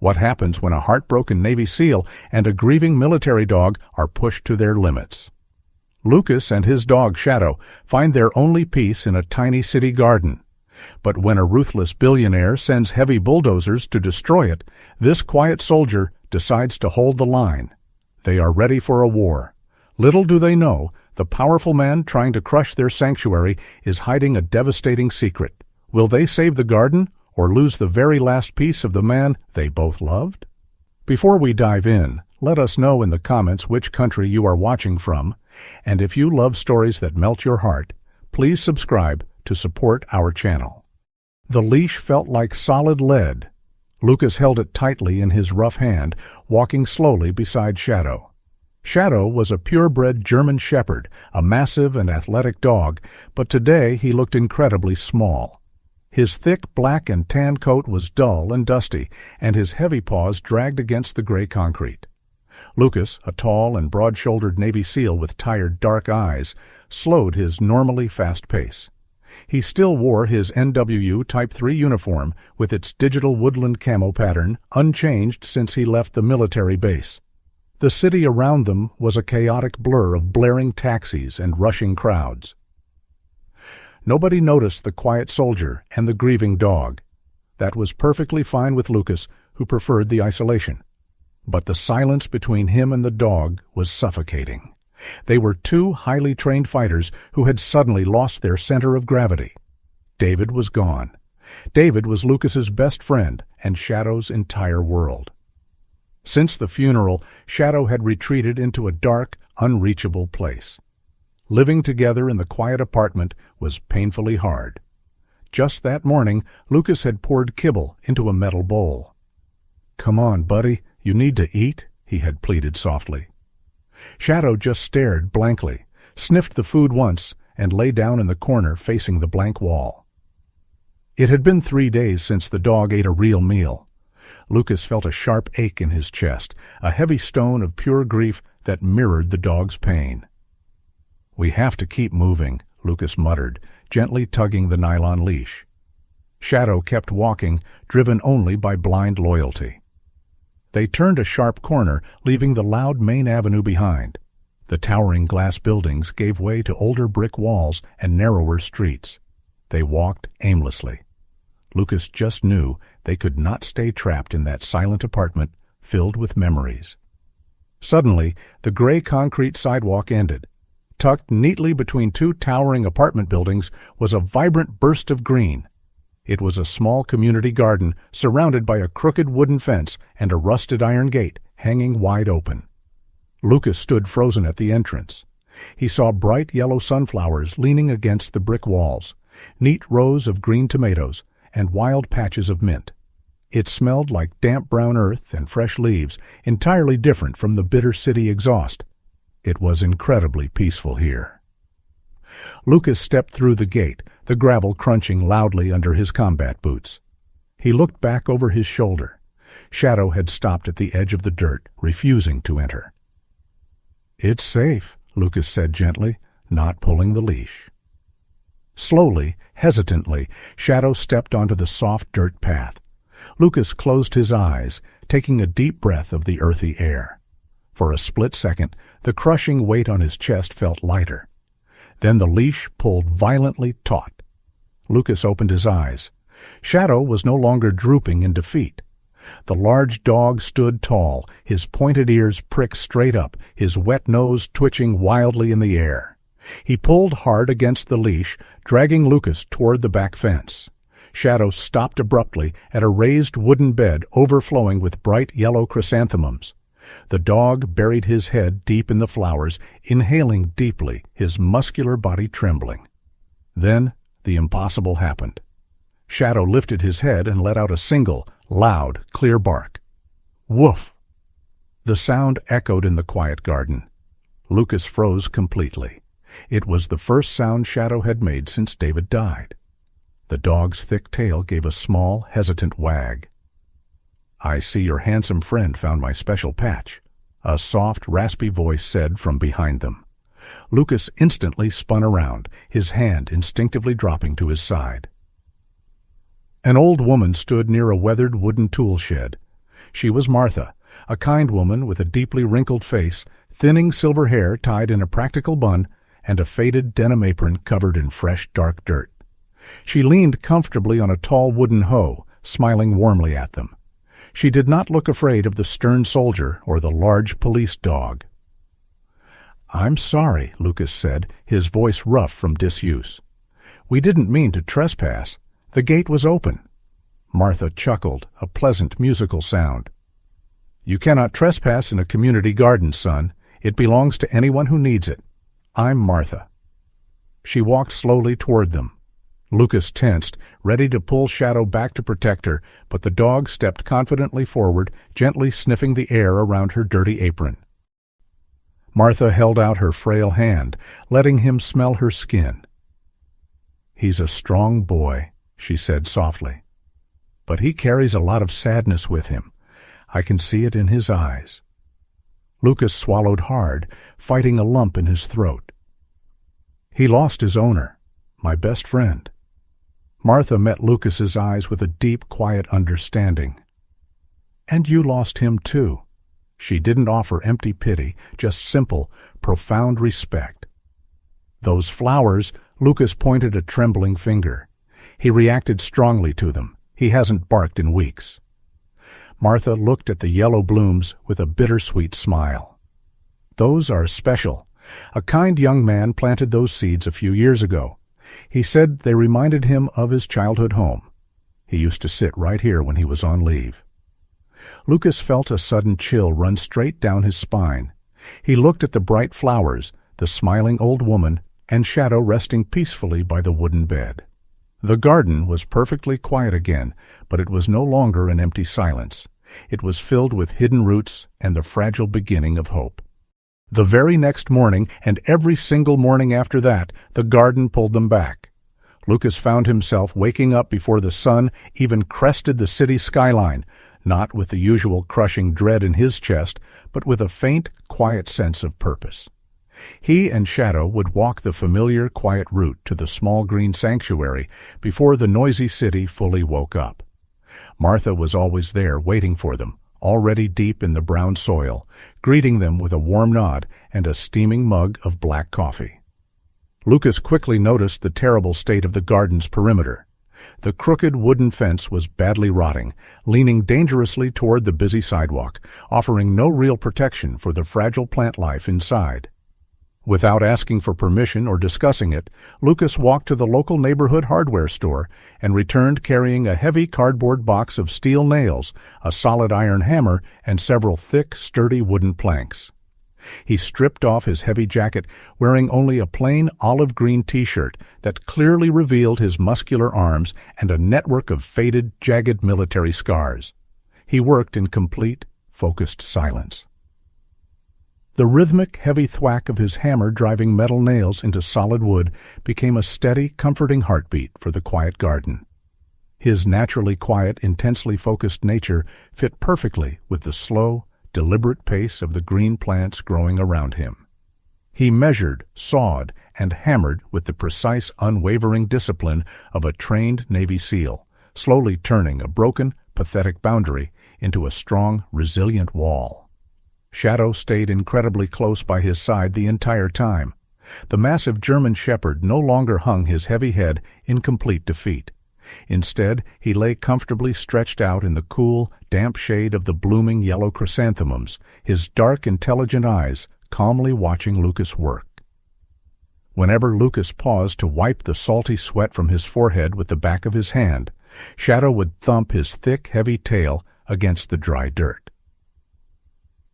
What happens when a heartbroken Navy SEAL and a grieving military dog are pushed to their limits? Lucas and his dog Shadow find their only peace in a tiny city garden. But when a ruthless billionaire sends heavy bulldozers to destroy it, this quiet soldier decides to hold the line. They are ready for a war. Little do they know, the powerful man trying to crush their sanctuary is hiding a devastating secret. Will they save the garden or lose the very last piece of the man they both loved? Before we dive in, let us know in the comments which country you are watching from, and if you love stories that melt your heart, please subscribe to support our channel. The leash felt like solid lead. Lucas held it tightly in his rough hand, walking slowly beside Shadow. Shadow was a purebred German shepherd, a massive and athletic dog, but today he looked incredibly small. His thick black and tan coat was dull and dusty, and his heavy paws dragged against the gray concrete. Lucas, a tall and broad-shouldered Navy SEAL with tired dark eyes, slowed his normally fast pace. He still wore his NWU Type 3 uniform with its digital woodland camo pattern, unchanged since he left the military base. The city around them was a chaotic blur of blaring taxis and rushing crowds. Nobody noticed the quiet soldier and the grieving dog. That was perfectly fine with Lucas, who preferred the isolation. But the silence between him and the dog was suffocating. They were two highly trained fighters who had suddenly lost their center of gravity. David was gone. David was Lucas's best friend and Shadow's entire world. Since the funeral, Shadow had retreated into a dark, unreachable place. Living together in the quiet apartment was painfully hard. Just that morning, Lucas had poured kibble into a metal bowl. "Come on, buddy, you need to eat," he had pleaded softly. Shadow just stared blankly, sniffed the food once, and lay down in the corner facing the blank wall. It had been 3 days since the dog ate a real meal. Lucas felt a sharp ache in his chest, a heavy stone of pure grief that mirrored the dog's pain. "We have to keep moving," Lucas muttered, gently tugging the nylon leash. Shadow kept walking, driven only by blind loyalty. They turned a sharp corner, leaving the loud main avenue behind. The towering glass buildings gave way to older brick walls and narrower streets. They walked aimlessly. Lucas just knew they could not stay trapped in that silent apartment filled with memories. Suddenly, the gray concrete sidewalk ended. Tucked neatly between two towering apartment buildings was a vibrant burst of green. It was a small community garden surrounded by a crooked wooden fence and a rusted iron gate hanging wide open. Lucas stood frozen at the entrance. He saw bright yellow sunflowers leaning against the brick walls, neat rows of green tomatoes, and wild patches of mint. It smelled like damp brown earth and fresh leaves, entirely different from the bitter city exhaust. It was incredibly peaceful here. Lucas stepped through the gate, the gravel crunching loudly under his combat boots. He looked back over his shoulder. Shadow had stopped at the edge of the dirt, refusing to enter. "It's safe," Lucas said gently, not pulling the leash. Slowly, hesitantly, Shadow stepped onto the soft dirt path. Lucas closed his eyes, taking a deep breath of the earthy air. For a split second, the crushing weight on his chest felt lighter. Then the leash pulled violently taut. Lucas opened his eyes. Shadow was no longer drooping in defeat. The large dog stood tall, his pointed ears pricked straight up, his wet nose twitching wildly in the air. He pulled hard against the leash, dragging Lucas toward the back fence. Shadow stopped abruptly at a raised wooden bed overflowing with bright yellow chrysanthemums. The dog buried his head deep in the flowers, inhaling deeply, his muscular body trembling. Then the impossible happened. Shadow lifted his head and let out a single, loud, clear bark. Woof! The sound echoed in the quiet garden. Lucas froze completely. It was the first sound Shadow had made since David died. The dog's thick tail gave a small, hesitant wag. "I see your handsome friend found my special patch," a soft, raspy voice said from behind them. Lucas instantly spun around, his hand instinctively dropping to his side. An old woman stood near a weathered wooden tool shed. She was Martha, a kind woman with a deeply wrinkled face, thinning silver hair tied in a practical bun, and a faded denim apron covered in fresh dark dirt. She leaned comfortably on a tall wooden hoe, smiling warmly at them. She did not look afraid of the stern soldier or the large police dog. "I'm sorry," Lucas said, his voice rough from disuse. "We didn't mean to trespass. The gate was open." Martha chuckled, a pleasant musical sound. "You cannot trespass in a community garden, son. It belongs to anyone who needs it. I'm Martha." She walked slowly toward them. Lucas tensed, ready to pull Shadow back to protect her, but the dog stepped confidently forward, gently sniffing the air around her dirty apron. Martha held out her frail hand, letting him smell her skin. "He's a strong boy," she said softly. "But he carries a lot of sadness with him. I can see it in his eyes." Lucas swallowed hard, fighting a lump in his throat. "He lost his owner, my best friend." Martha met Lucas's eyes with a deep, quiet understanding. "And you lost him too." She didn't offer empty pity, just simple, profound respect. "Those flowers," Lucas pointed a trembling finger. "He reacted strongly to them. He hasn't barked in weeks." Martha looked at the yellow blooms with a bittersweet smile. "Those are special. A kind young man planted those seeds a few years ago. He said they reminded him of his childhood home. He used to sit right here when he was on leave." Lucas felt a sudden chill run straight down his spine. He looked at the bright flowers, the smiling old woman, and Shadow resting peacefully by the wooden bed. The garden was perfectly quiet again, but it was no longer an empty silence. It was filled with hidden roots and the fragile beginning of hope. The very next morning, and every single morning after that, the garden pulled them back. Lucas found himself waking up before the sun even crested the city skyline, not with the usual crushing dread in his chest, but with a faint, quiet sense of purpose. He and Shadow would walk the familiar, quiet route to the small green sanctuary before the noisy city fully woke up. Martha was always there waiting for them, already deep in the brown soil, greeting them with a warm nod and a steaming mug of black coffee. Lucas quickly noticed the terrible state of the garden's perimeter. The crooked wooden fence was badly rotting, leaning dangerously toward the busy sidewalk, offering no real protection for the fragile plant life inside. Without asking for permission or discussing it, Lucas walked to the local neighborhood hardware store and returned carrying a heavy cardboard box of steel nails, a solid iron hammer, and several thick, sturdy wooden planks. He stripped off his heavy jacket, wearing only a plain olive-green T-shirt that clearly revealed his muscular arms and a network of faded, jagged military scars. He worked in complete, focused silence. The rhythmic, heavy thwack of his hammer driving metal nails into solid wood became a steady, comforting heartbeat for the quiet garden. His naturally quiet, intensely focused nature fit perfectly with the slow, deliberate pace of the green plants growing around him. He measured, sawed, and hammered with the precise, unwavering discipline of a trained Navy SEAL, slowly turning a broken, pathetic boundary into a strong, resilient wall. Shadow stayed incredibly close by his side the entire time. The massive German shepherd no longer hung his heavy head in complete defeat. Instead, he lay comfortably stretched out in the cool, damp shade of the blooming yellow chrysanthemums, his dark, intelligent eyes calmly watching Lucas work. Whenever Lucas paused to wipe the salty sweat from his forehead with the back of his hand, Shadow would thump his thick, heavy tail against the dry dirt.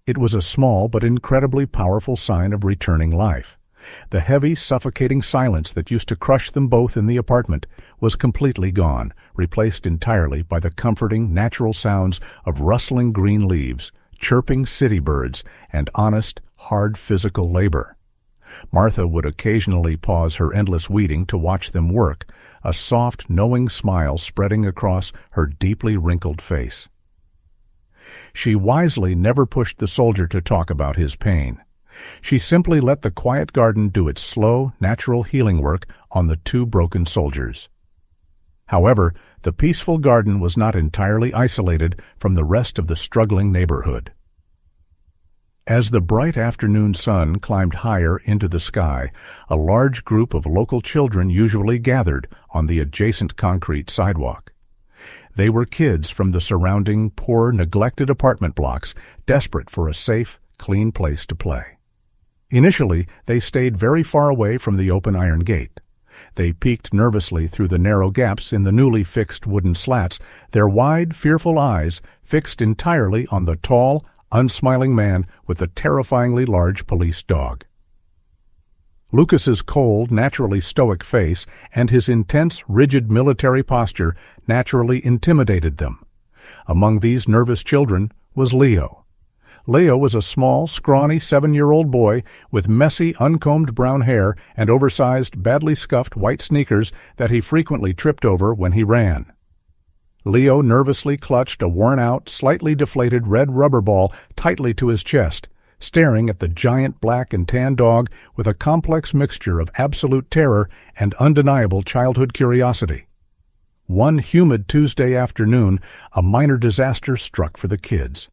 It was a small but incredibly powerful sign of returning life. The heavy, suffocating silence that used to crush them both in the apartment was completely gone, replaced entirely by the comforting, natural sounds of rustling green leaves, chirping city birds, and honest, hard physical labor. Martha would occasionally pause her endless weeding to watch them work, a soft, knowing smile spreading across her deeply wrinkled face. She wisely never pushed the soldier to talk about his pain. She simply let the quiet garden do its slow, natural healing work on the two broken soldiers. However, the peaceful garden was not entirely isolated from the rest of the struggling neighborhood. As the bright afternoon sun climbed higher into the sky, a large group of local children usually gathered on the adjacent concrete sidewalk. They were kids from the surrounding poor, neglected apartment blocks, desperate for a safe, clean place to play. Initially, they stayed very far away from the open iron gate. They peeked nervously through the narrow gaps in the newly fixed wooden slats, their wide, fearful eyes fixed entirely on the tall, unsmiling man with the terrifyingly large police dog. Lucas's cold, naturally stoic face and his intense, rigid military posture naturally intimidated them. Among these nervous children was Leo. Leo was a small, scrawny 7-year-old boy with messy, uncombed brown hair and oversized, badly scuffed white sneakers that he frequently tripped over when he ran. Leo nervously clutched a worn-out, slightly deflated red rubber ball tightly to his chest, staring at the giant black and tan dog with a complex mixture of absolute terror and undeniable childhood curiosity. One humid Tuesday afternoon, a minor disaster struck for the kids.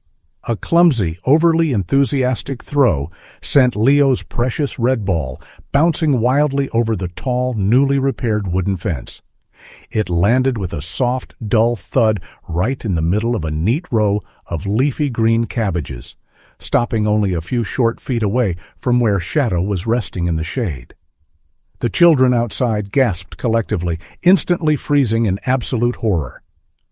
A clumsy, overly enthusiastic throw sent Leo's precious red ball bouncing wildly over the tall, newly repaired wooden fence. It landed with a soft, dull thud right in the middle of a neat row of leafy green cabbages, stopping only a few short feet away from where Shadow was resting in the shade. The children outside gasped collectively, instantly freezing in absolute horror.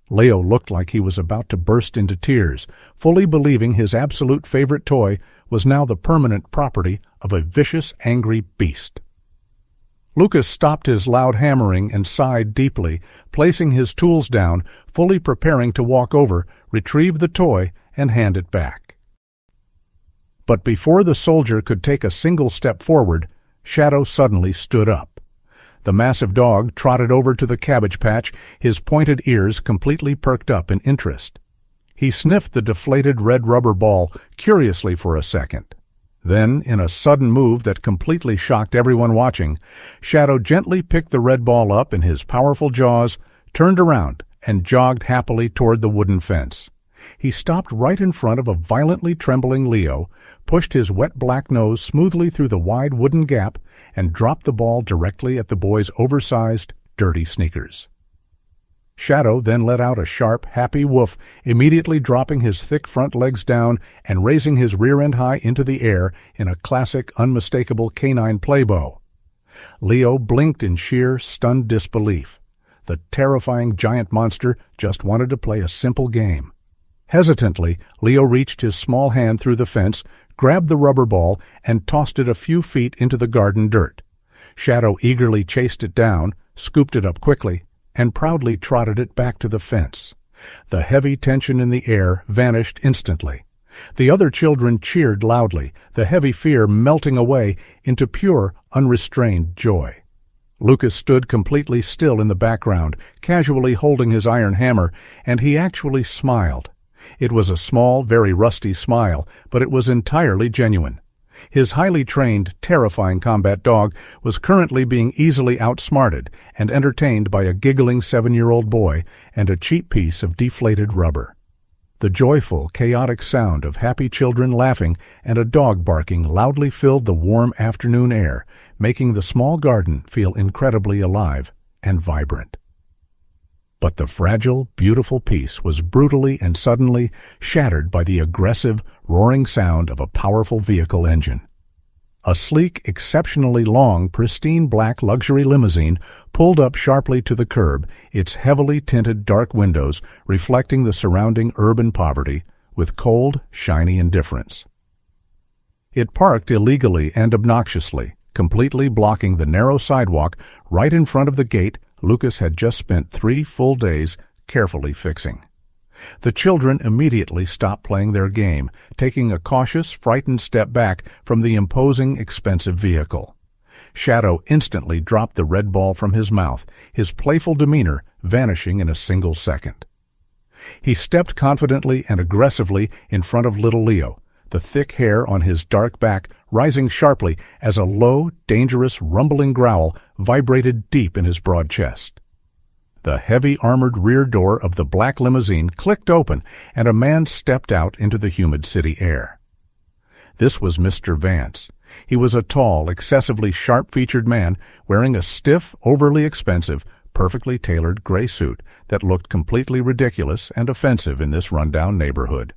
Leo looked like he was about to burst into tears, fully believing his absolute favorite toy was now the permanent property of a vicious, angry beast. Lucas stopped his loud hammering and sighed deeply, placing his tools down, fully preparing to walk over, retrieve the toy, and hand it back. But before the soldier could take a single step forward, Shadow suddenly stood up. The massive dog trotted over to the cabbage patch, his pointed ears completely perked up in interest. He sniffed the deflated red rubber ball curiously for a second. Then, in a sudden move that completely shocked everyone watching, Shadow gently picked the red ball up in his powerful jaws, turned around, and jogged happily toward the wooden fence. He stopped right in front of a violently trembling Leo, pushed his wet black nose smoothly through the wide wooden gap, and dropped the ball directly at the boy's oversized, dirty sneakers. Shadow then let out a sharp, happy woof, immediately dropping his thick front legs down and raising his rear end high into the air in a classic, unmistakable canine playbow. Leo blinked in sheer, stunned disbelief. The terrifying giant monster just wanted to play a simple game. Hesitantly, Leo reached his small hand through the fence, grabbed the rubber ball, and tossed it a few feet into the garden dirt. Shadow eagerly chased it down, scooped it up quickly, and proudly trotted it back to the fence. The heavy tension in the air vanished instantly. The other children cheered loudly, the heavy fear melting away into pure, unrestrained joy. Lucas stood completely still in the background, casually holding his iron hammer, and he actually smiled. It was a small, very rusty smile, but it was entirely genuine. His highly trained, terrifying combat dog was currently being easily outsmarted and entertained by a giggling 7-year-old boy and a cheap piece of deflated rubber. The joyful, chaotic sound of happy children laughing and a dog barking loudly filled the warm afternoon air, making the small garden feel incredibly alive and vibrant. But the fragile, beautiful peace was brutally and suddenly shattered by the aggressive, roaring sound of a powerful vehicle engine. A sleek, exceptionally long, pristine black luxury limousine pulled up sharply to the curb, its heavily tinted dark windows reflecting the surrounding urban poverty with cold, shiny indifference. It parked illegally and obnoxiously, completely blocking the narrow sidewalk right in front of the gate Lucas had just spent 3 full days carefully fixing. The children immediately stopped playing their game, taking a cautious, frightened step back from the imposing, expensive vehicle. Shadow instantly dropped the red ball from his mouth, his playful demeanor vanishing in a single second. He stepped confidently and aggressively in front of little Leo, the thick hair on his dark back rising sharply as a low, dangerous, rumbling growl vibrated deep in his broad chest. The heavy armored rear door of the black limousine clicked open, and a man stepped out into the humid city air. This was Mr. Vance. He was a tall, excessively sharp-featured man wearing a stiff, overly expensive, perfectly tailored gray suit that looked completely ridiculous and offensive in this rundown neighborhood.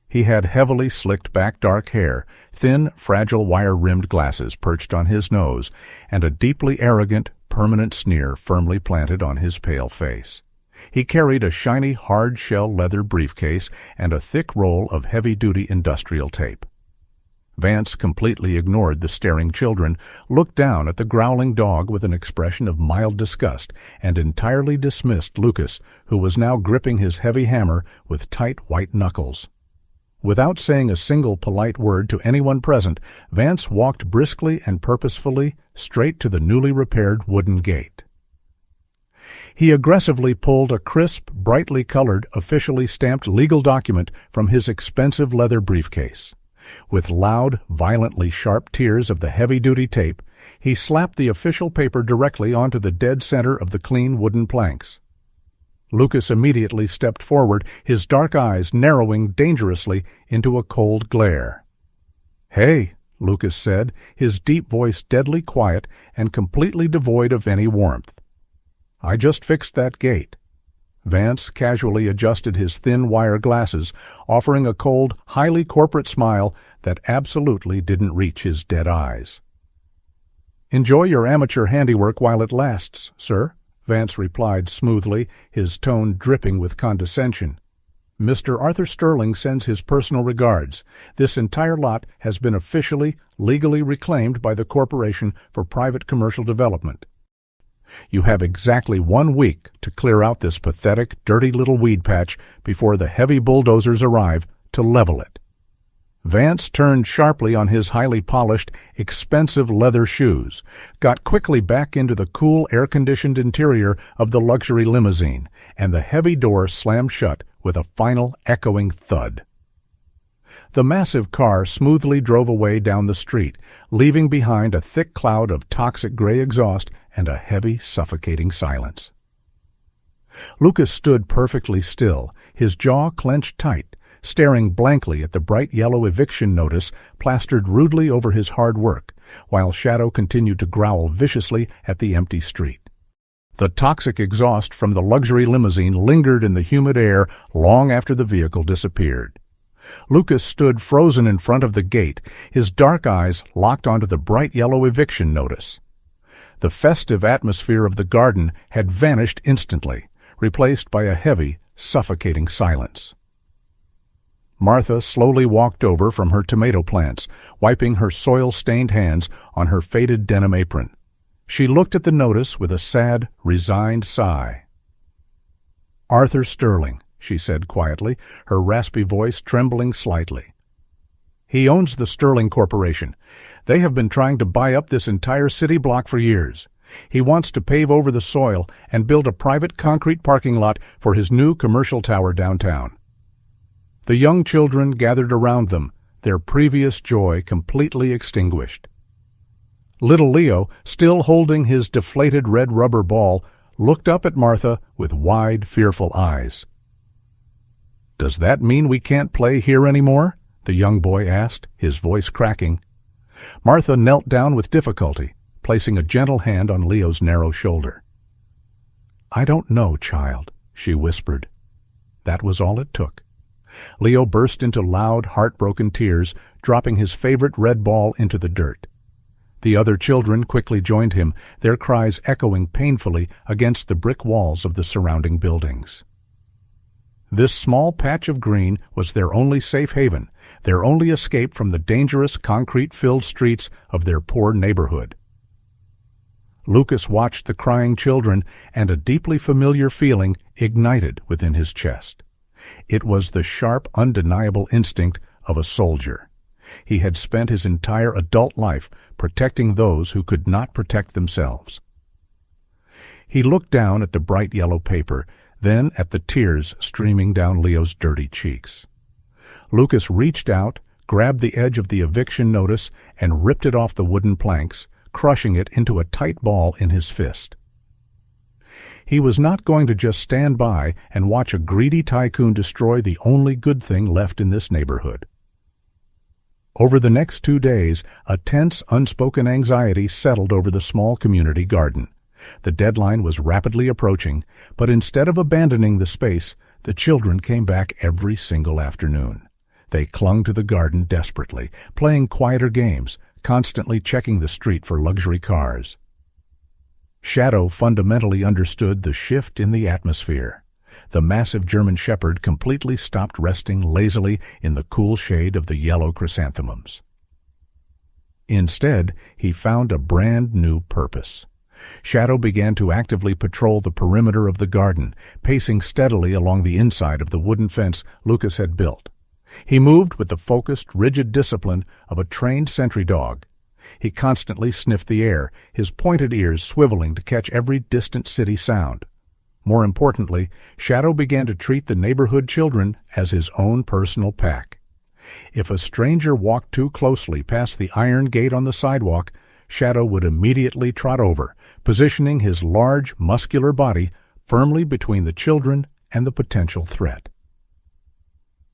He had heavily slicked-back dark hair, thin, fragile wire-rimmed glasses perched on his nose, and a deeply arrogant, permanent sneer firmly planted on his pale face. He carried a shiny, hard-shell leather briefcase and a thick roll of heavy-duty industrial tape. Vance completely ignored the staring children, looked down at the growling dog with an expression of mild disgust, and entirely dismissed Lucas, who was now gripping his heavy hammer with tight white knuckles. Without saying a single polite word to anyone present, Vance walked briskly and purposefully straight to the newly repaired wooden gate. He aggressively pulled a crisp, brightly colored, officially stamped legal document from his expensive leather briefcase. With loud, violently sharp tears of the heavy-duty tape, he slapped the official paper directly onto the dead center of the clean wooden planks. Lucas immediately stepped forward, his dark eyes narrowing dangerously into a cold glare. "Hey," Lucas said, his deep voice deadly quiet and completely devoid of any warmth. "I just fixed that gate." Vance casually adjusted his thin wire glasses, offering a cold, highly corporate smile that absolutely didn't reach his dead eyes. "Enjoy your amateur handiwork while it lasts, sir," Vance replied smoothly, his tone dripping with condescension. "Mr. Arthur Sterling sends his personal regards. This entire lot has been officially, legally reclaimed by the Corporation for Private Commercial Development. You have exactly 1 week to clear out this pathetic, dirty little weed patch before the heavy bulldozers arrive to level it." Vance turned sharply on his highly polished, expensive leather shoes, got quickly back into the cool, air-conditioned interior of the luxury limousine, and the heavy door slammed shut with a final, echoing thud. The massive car smoothly drove away down the street, leaving behind a thick cloud of toxic gray exhaust and a heavy, suffocating silence. Lucas stood perfectly still, his jaw clenched tight, staring blankly at the bright yellow eviction notice plastered rudely over his hard work, while Shadow continued to growl viciously at the empty street. The toxic exhaust from the luxury limousine lingered in the humid air long after the vehicle disappeared. Lucas stood frozen in front of the gate, his dark eyes locked onto the bright yellow eviction notice. The festive atmosphere of the garden had vanished instantly, replaced by a heavy, suffocating silence. Martha slowly walked over from her tomato plants, wiping her soil-stained hands on her faded denim apron. She looked at the notice with a sad, resigned sigh. "Arthur Sterling," she said quietly, her raspy voice trembling slightly. "He owns the Sterling Corporation. They have been trying to buy up this entire city block for years. He wants to pave over the soil and build a private concrete parking lot for his new commercial tower downtown." The young children gathered around them, their previous joy completely extinguished. Little Leo, still holding his deflated red rubber ball, looked up at Martha with wide, fearful eyes. "Does that mean we can't play here anymore?" the young boy asked, his voice cracking. Martha knelt down with difficulty, placing a gentle hand on Leo's narrow shoulder. "I don't know, child," she whispered. That was all it took. Leo burst into loud, heartbroken tears, dropping his favorite red ball into the dirt. The other children quickly joined him, their cries echoing painfully against the brick walls of the surrounding buildings. This small patch of green was their only safe haven, their only escape from the dangerous, concrete-filled streets of their poor neighborhood. Lucas watched the crying children, and a deeply familiar feeling ignited within his chest. It was the sharp, undeniable instinct of a soldier. He had spent his entire adult life protecting those who could not protect themselves. He looked down at the bright yellow paper, then at the tears streaming down Leo's dirty cheeks. Lucas reached out, grabbed the edge of the eviction notice, and ripped it off the wooden planks, crushing it into a tight ball in his fist. He was not going to just stand by and watch a greedy tycoon destroy the only good thing left in this neighborhood. Over the next 2 days, a tense, unspoken anxiety settled over the small community garden. The deadline was rapidly approaching, but instead of abandoning the space, the children came back every single afternoon. They clung to the garden desperately, playing quieter games, constantly checking the street for luxury cars. Shadow fundamentally understood the shift in the atmosphere. The massive German Shepherd completely stopped resting lazily in the cool shade of the yellow chrysanthemums. Instead, he found a brand new purpose. Shadow began to actively patrol the perimeter of the garden, pacing steadily along the inside of the wooden fence Lucas had built. He moved with the focused, rigid discipline of a trained sentry dog. He constantly sniffed the air, his pointed ears swiveling to catch every distant city sound. More importantly, Shadow began to treat the neighborhood children as his own personal pack. If a stranger walked too closely past the iron gate on the sidewalk, Shadow would immediately trot over, positioning his large, muscular body firmly between the children and the potential threat.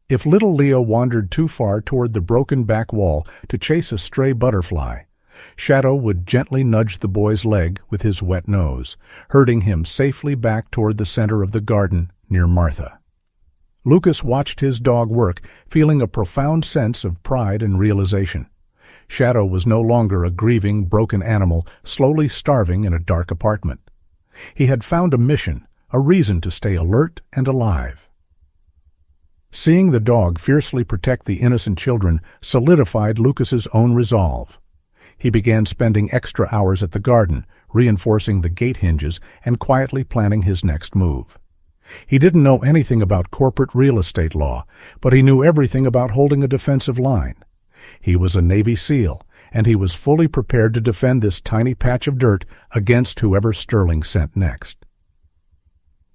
If little Leo wandered too far toward the broken back wall to chase a stray butterfly, Shadow would gently nudge the boy's leg with his wet nose, herding him safely back toward the center of the garden near Martha. Lucas watched his dog work, feeling a profound sense of pride and realization. Shadow was no longer a grieving, broken animal slowly starving in a dark apartment. He had found a mission, a reason to stay alert and alive. Seeing the dog fiercely protect the innocent children solidified Lucas's own resolve. He began spending extra hours at the garden, reinforcing the gate hinges and quietly planning his next move. He didn't know anything about corporate real estate law, but he knew everything about holding a defensive line. He was a Navy SEAL, and he was fully prepared to defend this tiny patch of dirt against whoever Sterling sent next.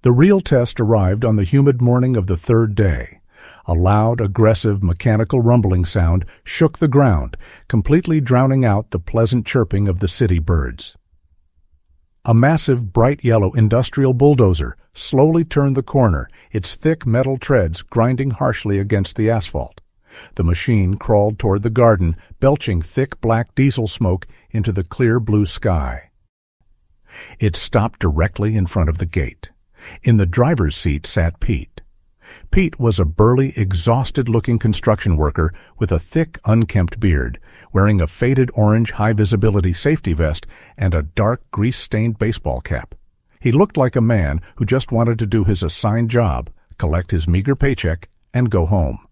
The real test arrived on the humid morning of the third day. A loud, aggressive, mechanical rumbling sound shook the ground, completely drowning out the pleasant chirping of the city birds. A massive, bright yellow industrial bulldozer slowly turned the corner, its thick metal treads grinding harshly against the asphalt. The machine crawled toward the garden, belching thick black diesel smoke into the clear blue sky. It stopped directly in front of the gate. In the driver's seat sat Pete. Pete was a burly, exhausted-looking construction worker with a thick, unkempt beard, wearing a faded orange high-visibility safety vest and a dark, grease-stained baseball cap. He looked like a man who just wanted to do his assigned job, collect his meager paycheck, and go home.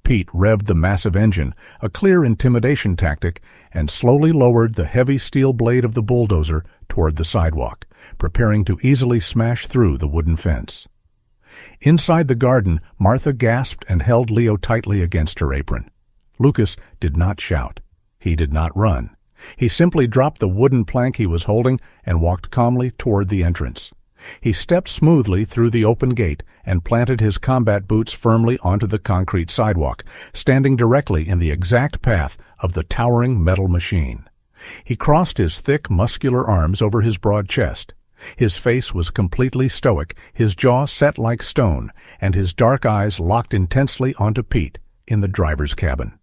Pete revved the massive engine, a clear intimidation tactic, and slowly lowered the heavy steel blade of the bulldozer toward the sidewalk, preparing to easily smash through the wooden fence. Inside the garden, Martha gasped and held Leo tightly against her apron. Lucas did not shout. He did not run. He simply dropped the wooden plank he was holding and walked calmly toward the entrance. He stepped smoothly through the open gate and planted his combat boots firmly onto the concrete sidewalk, standing directly in the exact path of the towering metal machine. He crossed his thick, muscular arms over his broad chest. His face was completely stoic, his jaw set like stone, and his dark eyes locked intensely onto Pete in the driver's cabin.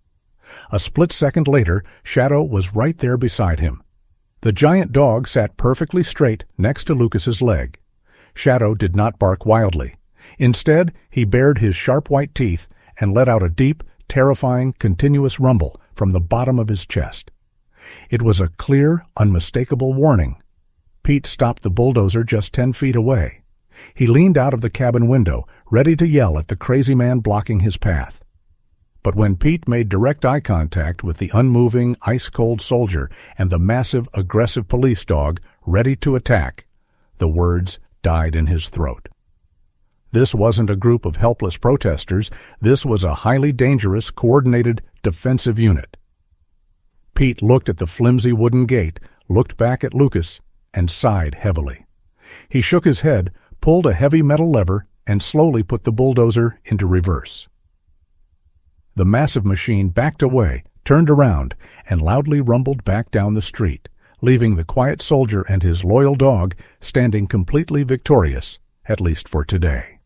A split second later, Shadow was right there beside him. The giant dog sat perfectly straight next to Lucas's leg. Shadow did not bark wildly. Instead, he bared his sharp white teeth and let out a deep, terrifying, continuous rumble from the bottom of his chest. It was a clear, unmistakable warning. Pete stopped the bulldozer just 10 feet away. He leaned out of the cabin window, ready to yell at the crazy man blocking his path. But when Pete made direct eye contact with the unmoving, ice-cold soldier and the massive, aggressive police dog ready to attack, the words died in his throat. This wasn't a group of helpless protesters. This was a highly dangerous, coordinated, defensive unit. Pete looked at the flimsy wooden gate, looked back at Lucas, and sighed heavily. He shook his head, pulled a heavy metal lever, and slowly put the bulldozer into reverse. The massive machine backed away, turned around, and loudly rumbled back down the street, leaving the quiet soldier and his loyal dog standing completely victorious, at least for today.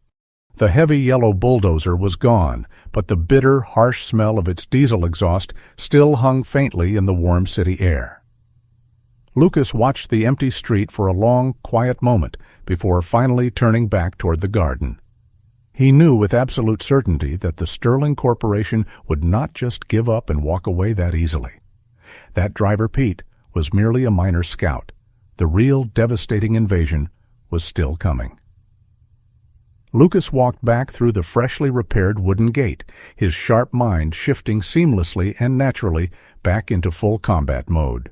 The heavy yellow bulldozer was gone, but the bitter, harsh smell of its diesel exhaust still hung faintly in the warm city air. Lucas watched the empty street for a long, quiet moment before finally turning back toward the garden. He knew with absolute certainty that the Sterling Corporation would not just give up and walk away that easily. That driver Pete was merely a minor scout. The real devastating invasion was still coming. Lucas walked back through the freshly repaired wooden gate, his sharp mind shifting seamlessly and naturally back into full combat mode.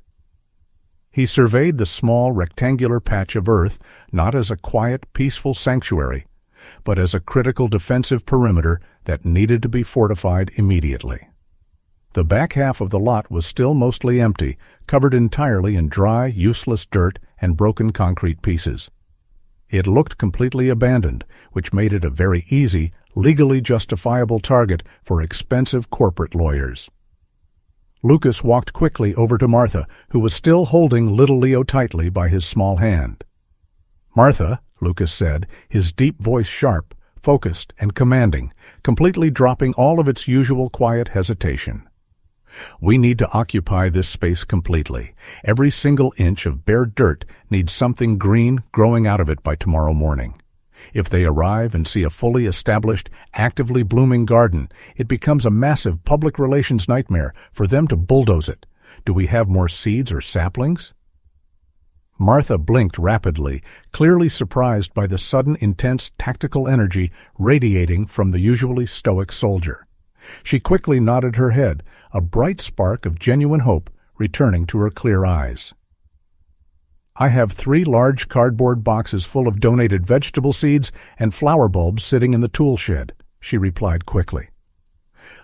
He surveyed the small rectangular patch of earth not as a quiet, peaceful sanctuary, but as a critical defensive perimeter that needed to be fortified immediately. The back half of the lot was still mostly empty, covered entirely in dry, useless dirt and broken concrete pieces. It looked completely abandoned, which made it a very easy, legally justifiable target for expensive corporate lawyers. Lucas walked quickly over to Martha, who was still holding little Leo tightly by his small hand. "Martha," Lucas said, his deep voice sharp, focused, and commanding, completely dropping all of its usual quiet hesitation. "We need to occupy this space completely. Every single inch of bare dirt needs something green growing out of it by tomorrow morning. If they arrive and see a fully established, actively blooming garden, it becomes a massive public relations nightmare for them to bulldoze it. Do we have more seeds or saplings?" Martha blinked rapidly, clearly surprised by the sudden intense tactical energy radiating from the usually stoic soldier. She quickly nodded her head, a bright spark of genuine hope returning to her clear eyes. "I have 3 large cardboard boxes full of donated vegetable seeds and flower bulbs sitting in the tool shed," she replied quickly.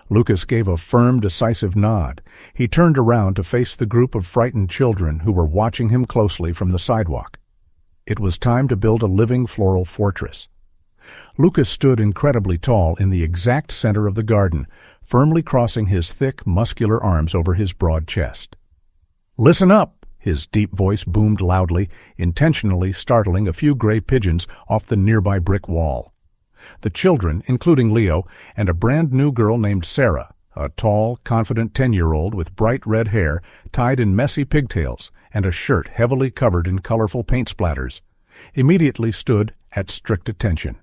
Lucas gave a firm, decisive nod. He turned around to face the group of frightened children who were watching him closely from the sidewalk. It was time to build a living floral fortress. Lucas stood incredibly tall in the exact center of the garden, firmly crossing his thick, muscular arms over his broad chest. "Listen up!" His deep voice boomed loudly, intentionally startling a few gray pigeons off the nearby brick wall. The children, including Leo, and a brand-new girl named Sarah, a tall, confident 10-year-old with bright red hair tied in messy pigtails and a shirt heavily covered in colorful paint splatters, immediately stood at strict attention.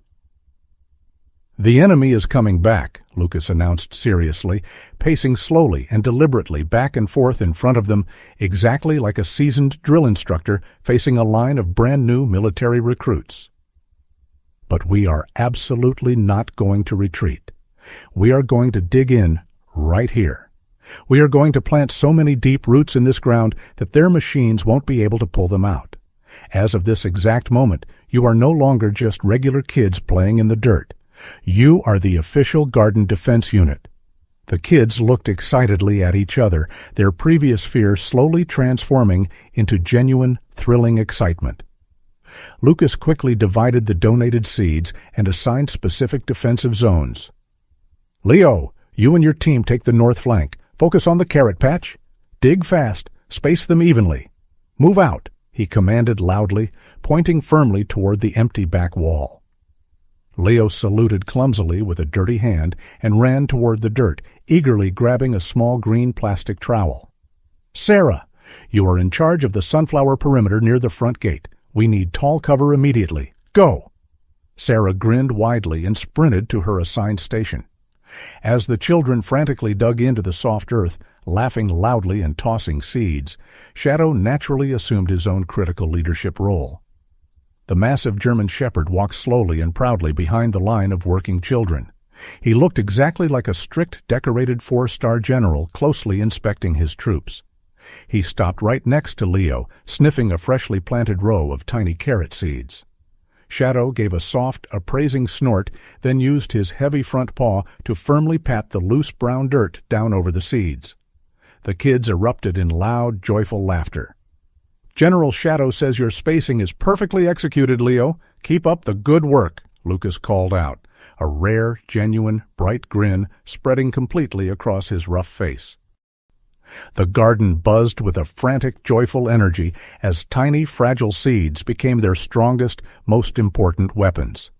"The enemy is coming back," Lucas announced seriously, pacing slowly and deliberately back and forth in front of them, exactly like a seasoned drill instructor facing a line of brand-new military recruits. "But we are absolutely not going to retreat. We are going to dig in right here. We are going to plant so many deep roots in this ground that their machines won't be able to pull them out. As of this exact moment, you are no longer just regular kids playing in the dirt. You are the official garden defense unit." The kids looked excitedly at each other, their previous fear slowly transforming into genuine, thrilling excitement. Lucas quickly divided the donated seeds and assigned specific defensive zones. "Leo, you and your team take the north flank. Focus on the carrot patch. Dig fast. Space them evenly. Move out," he commanded loudly, pointing firmly toward the empty back wall. Leo saluted clumsily with a dirty hand and ran toward the dirt, eagerly grabbing a small green plastic trowel. "Sarah, you are in charge of the sunflower perimeter near the front gate. We need tall cover immediately. Go!" Sarah grinned widely and sprinted to her assigned station. As the children frantically dug into the soft earth, laughing loudly and tossing seeds, Shadow naturally assumed his own critical leadership role. The massive German shepherd walked slowly and proudly behind the line of working children. He looked exactly like a strict, decorated 4-star general closely inspecting his troops. He stopped right next to Leo, sniffing a freshly planted row of tiny carrot seeds. Shadow gave a soft, appraising snort, then used his heavy front paw to firmly pat the loose brown dirt down over the seeds. The kids erupted in loud, joyful laughter. "General Shadow says your spacing is perfectly executed, Leo. Keep up the good work," Lucas called out, a rare, genuine, bright grin spreading completely across his rough face. The garden buzzed with a frantic, joyful energy as tiny, fragile seeds became their strongest, most important weapons.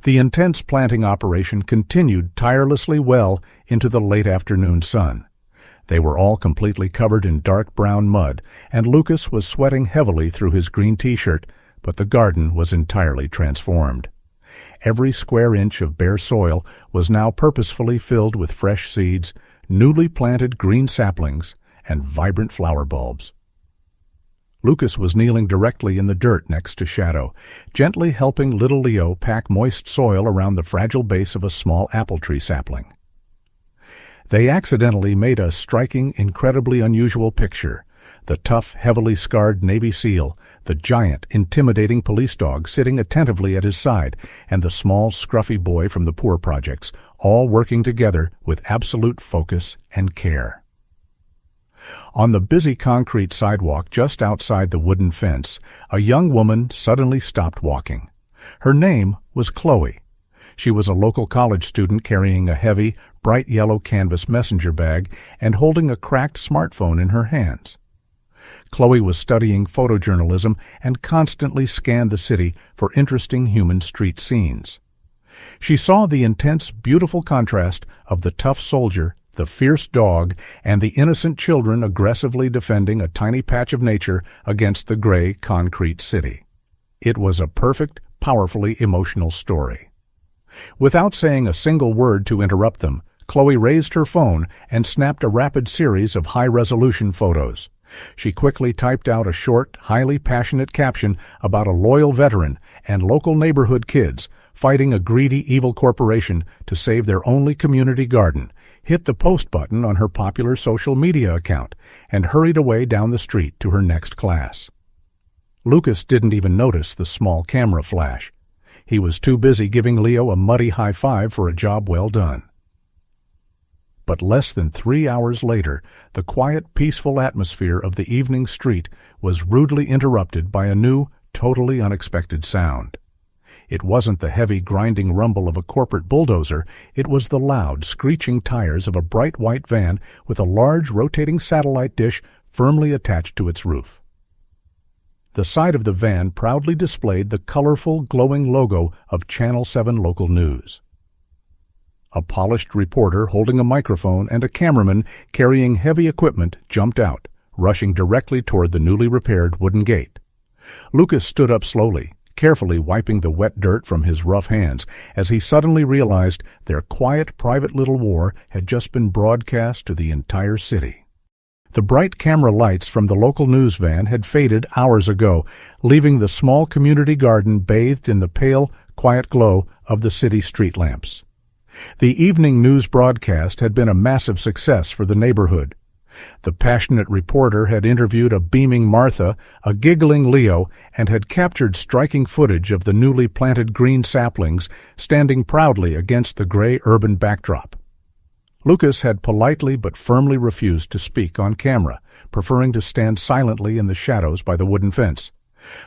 The intense planting operation continued tirelessly well into the late afternoon sun. They were all completely covered in dark brown mud, and Lucas was sweating heavily through his green t-shirt, but the garden was entirely transformed. Every square inch of bare soil was now purposefully filled with fresh seeds, newly planted green saplings, and vibrant flower bulbs. Lucas was kneeling directly in the dirt next to Shadow, gently helping little Leo pack moist soil around the fragile base of a small apple tree sapling. They accidentally made a striking, incredibly unusual picture. The tough, heavily scarred Navy SEAL, the giant, intimidating police dog sitting attentively at his side, and the small, scruffy boy from the Poor Projects, all working together with absolute focus and care. On the busy concrete sidewalk just outside the wooden fence, a young woman suddenly stopped walking. Her name was Chloe. She was a local college student carrying a heavy, bright yellow canvas messenger bag and holding a cracked smartphone in her hands. Chloe was studying photojournalism and constantly scanned the city for interesting human street scenes. She saw the intense, beautiful contrast of the tough soldier, the fierce dog, and the innocent children aggressively defending a tiny patch of nature against the gray, concrete city. It was a perfect, powerfully emotional story. Without saying a single word to interrupt them, Chloe raised her phone and snapped a rapid series of high-resolution photos. She quickly typed out a short, highly passionate caption about a loyal veteran and local neighborhood kids fighting a greedy, evil corporation to save their only community garden, hit the post button on her popular social media account, and hurried away down the street to her next class. Lucas didn't even notice the small camera flash. He was too busy giving Leo a muddy high five for a job well done. But less than 3 hours later, the quiet, peaceful atmosphere of the evening street was rudely interrupted by a new, totally unexpected sound. It wasn't the heavy, grinding rumble of a corporate bulldozer. It was the loud, screeching tires of a bright white van with a large, rotating satellite dish firmly attached to its roof. The side of the van proudly displayed the colorful, glowing logo of Channel 7 Local News. A polished reporter holding a microphone and a cameraman carrying heavy equipment jumped out, rushing directly toward the newly repaired wooden gate. Lucas stood up slowly, carefully wiping the wet dirt from his rough hands, as he suddenly realized their quiet, private little war had just been broadcast to the entire city. The bright camera lights from the local news van had faded hours ago, leaving the small community garden bathed in the pale, quiet glow of the city street lamps. The evening news broadcast had been a massive success for the neighborhood. The passionate reporter had interviewed a beaming Martha, a giggling Leo, and had captured striking footage of the newly planted green saplings standing proudly against the gray urban backdrop. Lucas had politely but firmly refused to speak on camera, preferring to stand silently in the shadows by the wooden fence.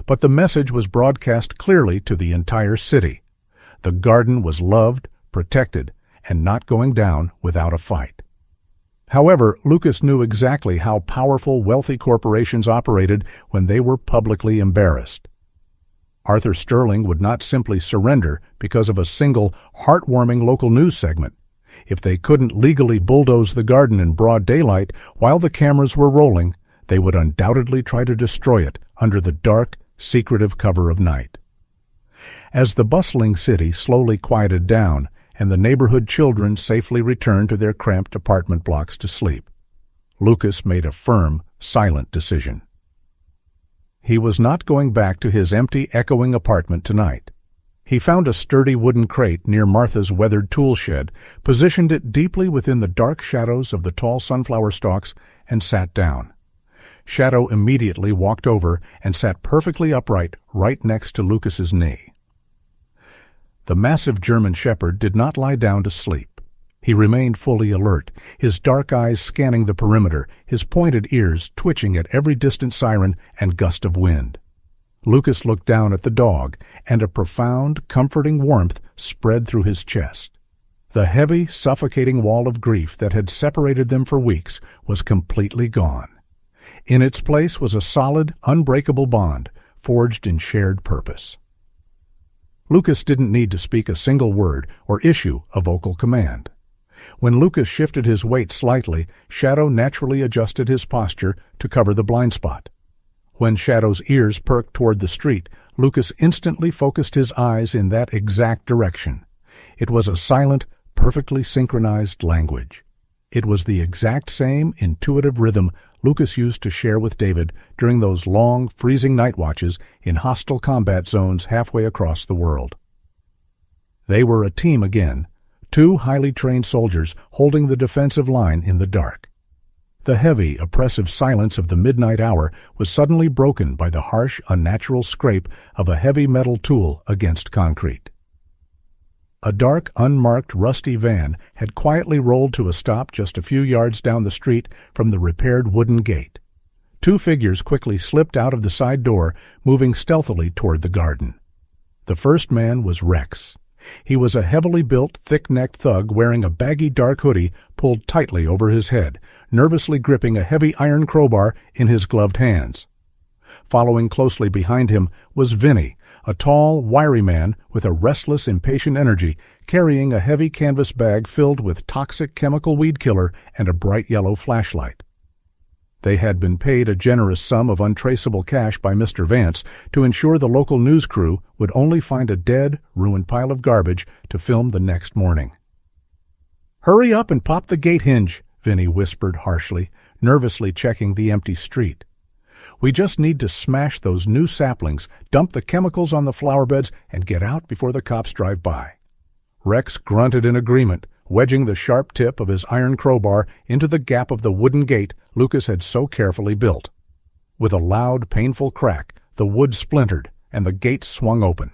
But the message was broadcast clearly to the entire city. The garden was loved, protected, and not going down without a fight. However, Lucas knew exactly how powerful wealthy corporations operated when they were publicly embarrassed. Arthur Sterling would not simply surrender because of a single, heartwarming local news segment. If they couldn't legally bulldoze the garden in broad daylight while the cameras were rolling, they would undoubtedly try to destroy it under the dark, secretive cover of night. As the bustling city slowly quieted down, and the neighborhood children safely returned to their cramped apartment blocks to sleep, Lucas made a firm, silent decision. He was not going back to his empty, echoing apartment tonight. He found a sturdy wooden crate near Martha's weathered tool shed, positioned it deeply within the dark shadows of the tall sunflower stalks, and sat down. Shadow immediately walked over and sat perfectly upright right next to Lucas's knee. The massive German shepherd did not lie down to sleep. He remained fully alert, his dark eyes scanning the perimeter, his pointed ears twitching at every distant siren and gust of wind. Lucas looked down at the dog, and a profound, comforting warmth spread through his chest. The heavy, suffocating wall of grief that had separated them for weeks was completely gone. In its place was a solid, unbreakable bond, forged in shared purpose. Lucas didn't need to speak a single word or issue a vocal command. When Lucas shifted his weight slightly, Shadow naturally adjusted his posture to cover the blind spot. When Shadow's ears perked toward the street, Lucas instantly focused his eyes in that exact direction. It was a silent, perfectly synchronized language. It was the exact same intuitive rhythm Lucas used to share with David during those long, freezing night watches in hostile combat zones halfway across the world. They were a team again, two highly trained soldiers holding the defensive line in the dark. The heavy, oppressive silence of the midnight hour was suddenly broken by the harsh, unnatural scrape of a heavy metal tool against concrete. A dark, unmarked, rusty van had quietly rolled to a stop just a few yards down the street from the repaired wooden gate. Two figures quickly slipped out of the side door, moving stealthily toward the garden. The first man was Rex. He was a heavily built, thick-necked thug wearing a baggy dark hoodie pulled tightly over his head, nervously gripping a heavy iron crowbar in his gloved hands. Following closely behind him was Vinny, a tall, wiry man with a restless, impatient energy, carrying a heavy canvas bag filled with toxic chemical weed killer and a bright yellow flashlight. They had been paid a generous sum of untraceable cash by Mr. Vance to ensure the local news crew would only find a dead, ruined pile of garbage to film the next morning. "Hurry up and pop the gate hinge," Vinny whispered harshly, nervously checking the empty street. "We just need to smash those new saplings, dump the chemicals on the flower beds, and get out before the cops drive by." Rex grunted in agreement, wedging the sharp tip of his iron crowbar into the gap of the wooden gate Lucas had so carefully built. With a loud, painful crack, the wood splintered, and the gate swung open.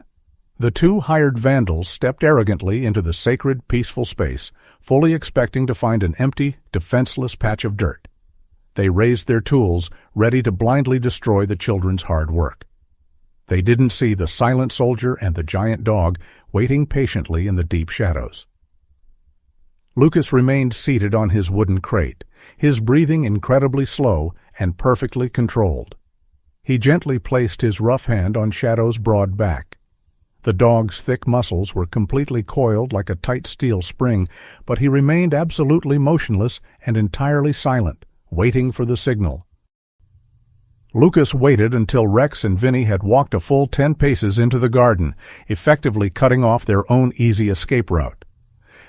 The two hired vandals stepped arrogantly into the sacred, peaceful space, fully expecting to find an empty, defenseless patch of dirt. They raised their tools, ready to blindly destroy the children's hard work. They didn't see the silent soldier and the giant dog waiting patiently in the deep shadows. Lucas remained seated on his wooden crate, his breathing incredibly slow and perfectly controlled. He gently placed his rough hand on Shadow's broad back. The dog's thick muscles were completely coiled like a tight steel spring, but he remained absolutely motionless and entirely silent, waiting for the signal. Lucas waited until Rex and Vinny had walked a full 10 paces into the garden, effectively cutting off their own easy escape route.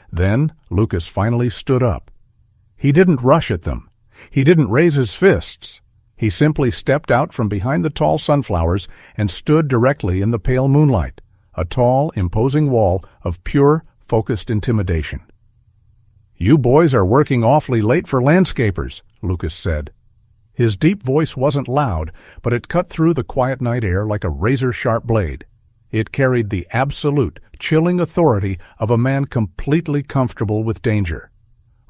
Then Lucas finally stood up. He didn't rush at them. He didn't raise his fists. He simply stepped out from behind the tall sunflowers and stood directly in the pale moonlight, a tall, imposing wall of pure, focused intimidation. "You boys are working awfully late for landscapers," Lucas said. His deep voice wasn't loud, but it cut through the quiet night air like a razor-sharp blade. It carried the absolute, chilling authority of a man completely comfortable with danger.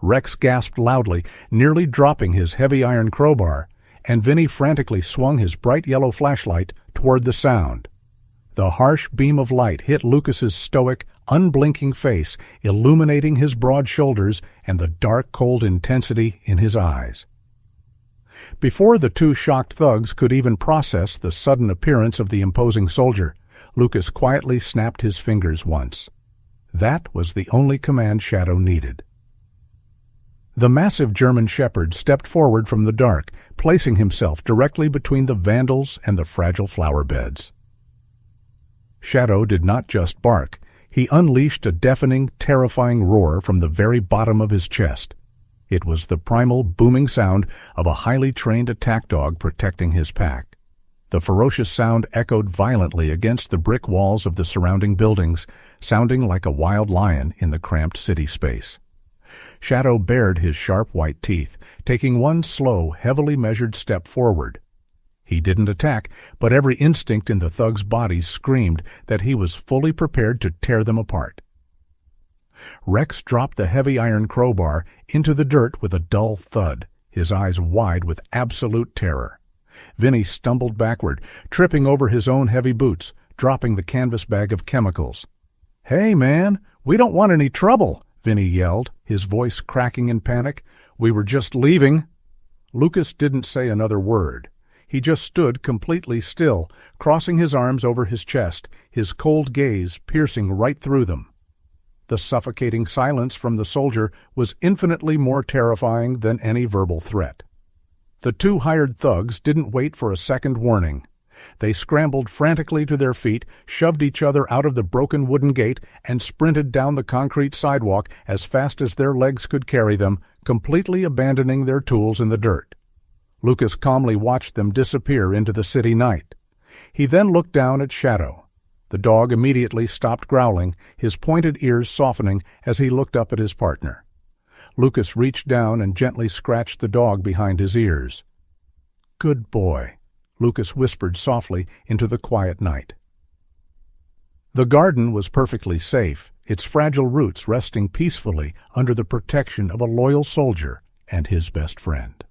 Rex gasped loudly, nearly dropping his heavy iron crowbar, and Vinny frantically swung his bright yellow flashlight toward the sound. The harsh beam of light hit Lucas's stoic, unblinking face, illuminating his broad shoulders and the dark, cold intensity in his eyes. Before the two shocked thugs could even process the sudden appearance of the imposing soldier, Lucas quietly snapped his fingers once. That was the only command Shadow needed. The massive German shepherd stepped forward from the dark, placing himself directly between the vandals and the fragile flower beds. Shadow did not just bark. He unleashed a deafening, terrifying roar from the very bottom of his chest. It was the primal, booming sound of a highly trained attack dog protecting his pack. The ferocious sound echoed violently against the brick walls of the surrounding buildings, sounding like a wild lion in the cramped city space. Shadow bared his sharp white teeth, taking one slow, heavily measured step forward. He didn't attack, but every instinct in the thug's body screamed that he was fully prepared to tear them apart. Rex dropped the heavy iron crowbar into the dirt with a dull thud, his eyes wide with absolute terror. Vinny stumbled backward, tripping over his own heavy boots, dropping the canvas bag of chemicals. "Hey, man, we don't want any trouble," Vinny yelled, his voice cracking in panic. "We were just leaving." Lucas didn't say another word. He just stood completely still, crossing his arms over his chest, his cold gaze piercing right through them. The suffocating silence from the soldier was infinitely more terrifying than any verbal threat. The two hired thugs didn't wait for a second warning. They scrambled frantically to their feet, shoved each other out of the broken wooden gate, and sprinted down the concrete sidewalk as fast as their legs could carry them, completely abandoning their tools in the dirt. Lucas calmly watched them disappear into the city night. He then looked down at Shadow. The dog immediately stopped growling, his pointed ears softening as he looked up at his partner. Lucas reached down and gently scratched the dog behind his ears. "Good boy," Lucas whispered softly into the quiet night. The garden was perfectly safe, its fragile roots resting peacefully under the protection of a loyal soldier and his best friend.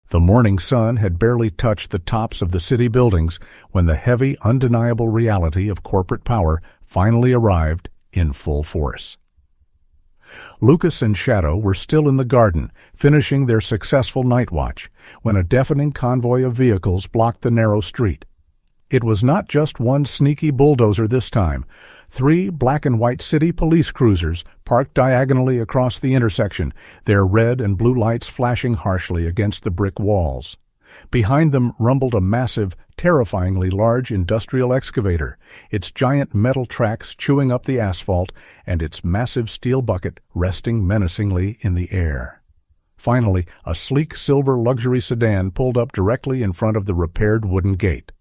The morning sun had barely touched the tops of the city buildings when the heavy, undeniable reality of corporate power finally arrived in full force. Lucas and Shadow were still in the garden, finishing their successful night watch, when a deafening convoy of vehicles blocked the narrow street. It was not just one sneaky bulldozer this time. 3 black and white city police cruisers parked diagonally across the intersection, their red and blue lights flashing harshly against the brick walls. Behind them rumbled a massive, terrifyingly large industrial excavator, its giant metal tracks chewing up the asphalt and its massive steel bucket resting menacingly in the air. Finally, a sleek silver luxury sedan pulled up directly in front of the repaired wooden gate.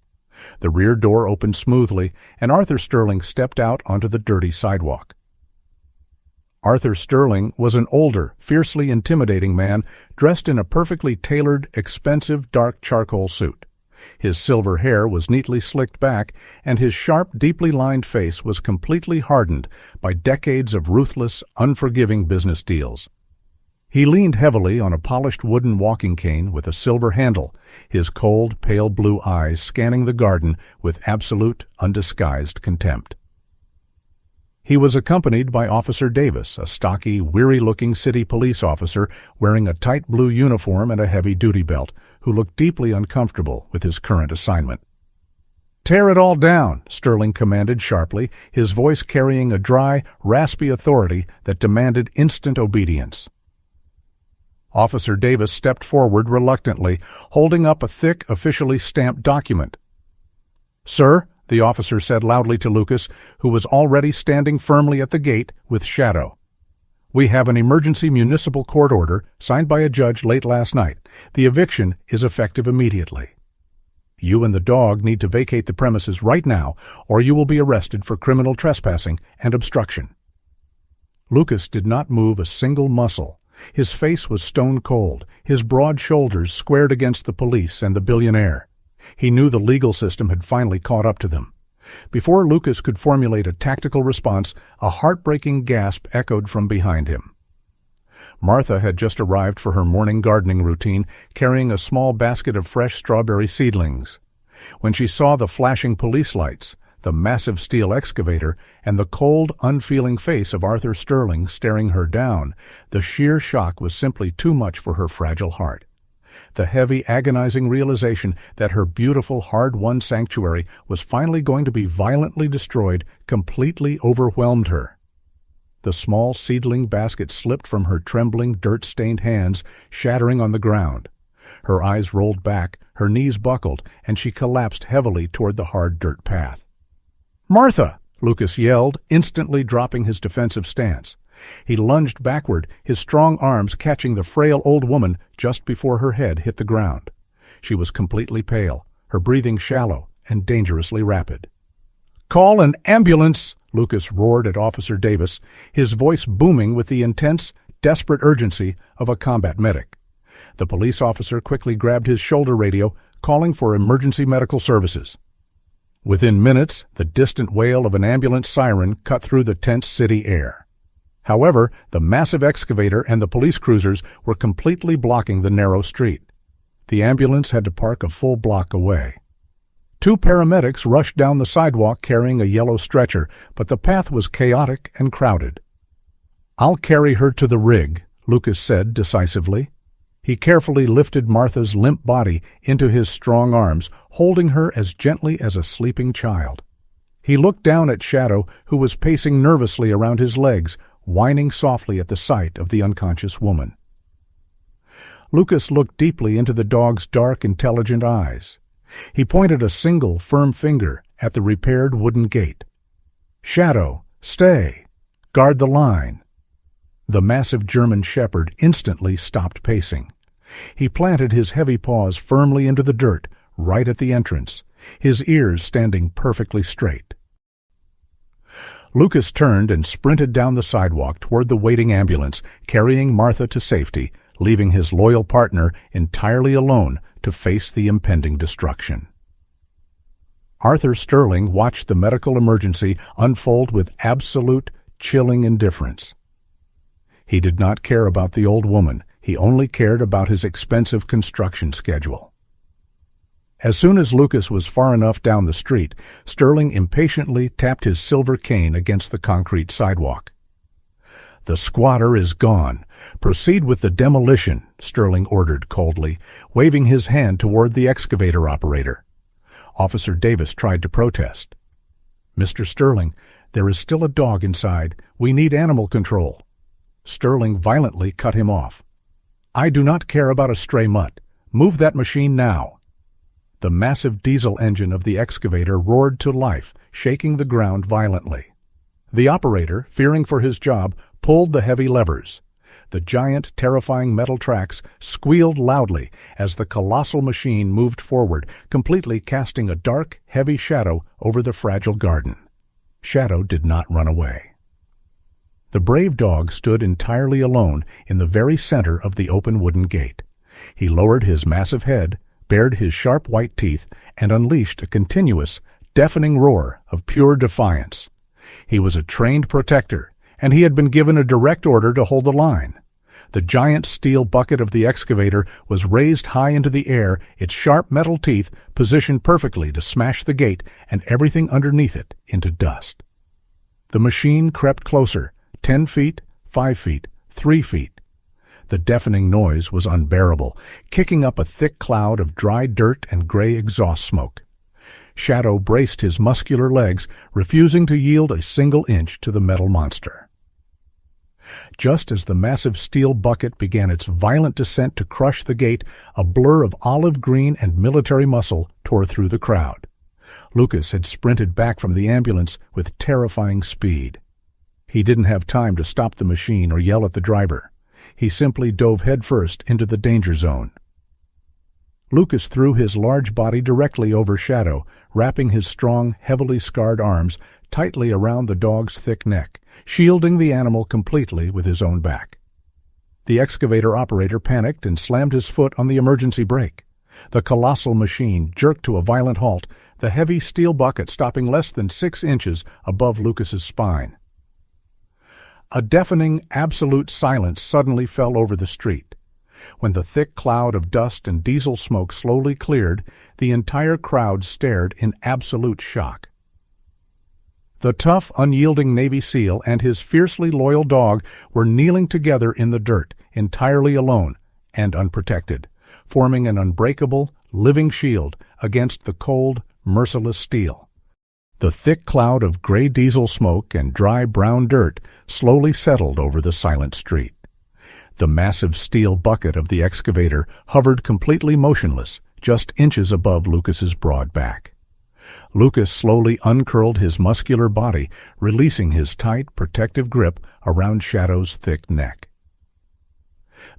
The rear door opened smoothly, and Arthur Sterling stepped out onto the dirty sidewalk. Arthur Sterling was an older, fiercely intimidating man dressed in a perfectly tailored, expensive dark charcoal suit. His silver hair was neatly slicked back, and his sharp, deeply lined face was completely hardened by decades of ruthless, unforgiving business deals. He leaned heavily on a polished wooden walking cane with a silver handle, his cold, pale blue eyes scanning the garden with absolute, undisguised contempt. He was accompanied by Officer Davis, a stocky, weary-looking city police officer wearing a tight blue uniform and a heavy duty belt, who looked deeply uncomfortable with his current assignment. "Tear it all down," Sterling commanded sharply, his voice carrying a dry, raspy authority that demanded instant obedience. Officer Davis stepped forward reluctantly, holding up a thick, officially stamped document. "Sir," the officer said loudly to Lucas, who was already standing firmly at the gate with Shadow. "We have an emergency municipal court order signed by a judge late last night. The eviction is effective immediately. You and the dog need to vacate the premises right now, or you will be arrested for criminal trespassing and obstruction." Lucas did not move a single muscle. His face was stone cold, his broad shoulders squared against the police and the billionaire. He knew the legal system had finally caught up to them. Before Lucas could formulate a tactical response, a heartbreaking gasp echoed from behind him. Martha had just arrived for her morning gardening routine, carrying a small basket of fresh strawberry seedlings. When she saw the flashing police lights, the massive steel excavator, and the cold, unfeeling face of Arthur Sterling staring her down, the sheer shock was simply too much for her fragile heart. The heavy, agonizing realization that her beautiful, hard-won sanctuary was finally going to be violently destroyed completely overwhelmed her. The small seedling basket slipped from her trembling, dirt-stained hands, shattering on the ground. Her eyes rolled back, her knees buckled, and she collapsed heavily toward the hard dirt path. "Martha!" Lucas yelled, instantly dropping his defensive stance. He lunged backward, his strong arms catching the frail old woman just before her head hit the ground. She was completely pale, her breathing shallow and dangerously rapid. "Call an ambulance!" Lucas roared at Officer Davis, his voice booming with the intense, desperate urgency of a combat medic. The police officer quickly grabbed his shoulder radio, calling for emergency medical services. Within minutes, the distant wail of an ambulance siren cut through the tense city air. However, the massive excavator and the police cruisers were completely blocking the narrow street. The ambulance had to park a full block away. 2 paramedics rushed down the sidewalk carrying a yellow stretcher, but the path was chaotic and crowded. "I'll carry her to the rig," Lucas said decisively. He carefully lifted Martha's limp body into his strong arms, holding her as gently as a sleeping child. He looked down at Shadow, who was pacing nervously around his legs, whining softly at the sight of the unconscious woman. Lucas looked deeply into the dog's dark, intelligent eyes. He pointed a single, firm finger at the repaired wooden gate. "Shadow, stay! Guard the line!" The massive German shepherd instantly stopped pacing. He planted his heavy paws firmly into the dirt, right at the entrance, his ears standing perfectly straight. Lucas turned and sprinted down the sidewalk toward the waiting ambulance, carrying Martha to safety, leaving his loyal partner entirely alone to face the impending destruction. Arthur Sterling watched the medical emergency unfold with absolute, chilling indifference. He did not care about the old woman. He only cared about his expensive construction schedule. As soon as Lucas was far enough down the street, Sterling impatiently tapped his silver cane against the concrete sidewalk. "The squatter is gone. Proceed with the demolition," Sterling ordered coldly, waving his hand toward the excavator operator. Officer Davis tried to protest. "Mr. Sterling, there is still a dog inside. We need animal control." Sterling violently cut him off. "I do not care about a stray mutt. Move that machine now." The massive diesel engine of the excavator roared to life, shaking the ground violently. The operator, fearing for his job, pulled the heavy levers. The giant, terrifying metal tracks squealed loudly as the colossal machine moved forward, completely casting a dark, heavy shadow over the fragile garden. Shadow did not run away. The brave dog stood entirely alone in the very center of the open wooden gate. He lowered his massive head, bared his sharp white teeth, and unleashed a continuous, deafening roar of pure defiance. He was a trained protector, and he had been given a direct order to hold the line. The giant steel bucket of the excavator was raised high into the air, its sharp metal teeth positioned perfectly to smash the gate and everything underneath it into dust. The machine crept closer, 10 feet, 5 feet, 3 feet. The deafening noise was unbearable, kicking up a thick cloud of dry dirt and gray exhaust smoke. Shadow braced his muscular legs, refusing to yield a single inch to the metal monster. Just as the massive steel bucket began its violent descent to crush the gate, a blur of olive green and military muscle tore through the crowd. Lucas had sprinted back from the ambulance with terrifying speed. He didn't have time to stop the machine or yell at the driver. He simply dove headfirst into the danger zone. Lucas threw his large body directly over Shadow, wrapping his strong, heavily scarred arms tightly around the dog's thick neck, shielding the animal completely with his own back. The excavator operator panicked and slammed his foot on the emergency brake. The colossal machine jerked to a violent halt, the heavy steel bucket stopping less than 6 inches above Lucas's spine. A deafening, absolute silence suddenly fell over the street. When the thick cloud of dust and diesel smoke slowly cleared, the entire crowd stared in absolute shock. The tough, unyielding Navy SEAL and his fiercely loyal dog were kneeling together in the dirt, entirely alone and unprotected, forming an unbreakable, living shield against the cold, merciless steel. The thick cloud of gray diesel smoke and dry brown dirt slowly settled over the silent street. The massive steel bucket of the excavator hovered completely motionless, just inches above Lucas's broad back. Lucas slowly uncurled his muscular body, releasing his tight, protective grip around Shadow's thick neck.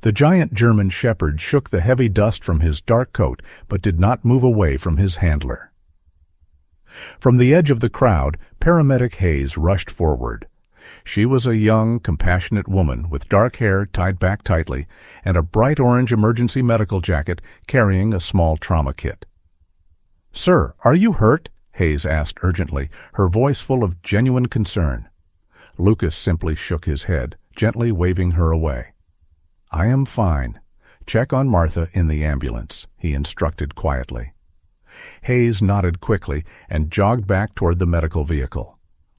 The giant German shepherd shook the heavy dust from his dark coat, but did not move away from his handler. From the edge of the crowd, paramedic Hayes rushed forward. She was a young, compassionate woman with dark hair tied back tightly and a bright orange emergency medical jacket carrying a small trauma kit. "Sir, are you hurt?" Hayes asked urgently, her voice full of genuine concern. Lucas simply shook his head, gently waving her away. "I am fine. Check on Martha in the ambulance," he instructed quietly. Hayes nodded quickly and jogged back toward the medical vehicle.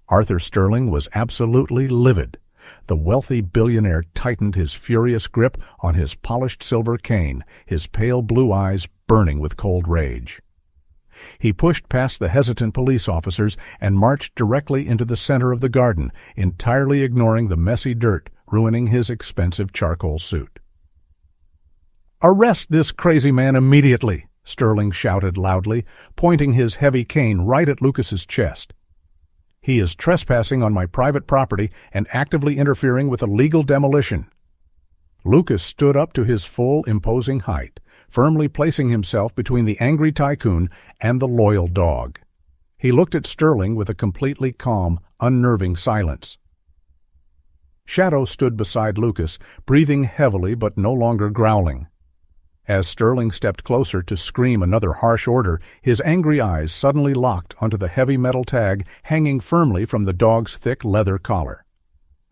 Arthur Sterling was absolutely livid. The wealthy billionaire tightened his furious grip on his polished silver cane, his pale blue eyes burning with cold rage. He pushed past the hesitant police officers and marched directly into the center of the garden, entirely ignoring the messy dirt ruining his expensive charcoal suit. "Arrest this crazy man immediately!" Sterling shouted loudly, pointing his heavy cane right at Lucas's chest. "He is trespassing on my private property and actively interfering with illegal demolition." Lucas stood up to his full, imposing height, firmly placing himself between the angry tycoon and the loyal dog. He looked at Sterling with a completely calm, unnerving silence. Shadow stood beside Lucas, breathing heavily but no longer growling. As Sterling stepped closer to scream another harsh order, his angry eyes suddenly locked onto the heavy metal tag hanging firmly from the dog's thick leather collar.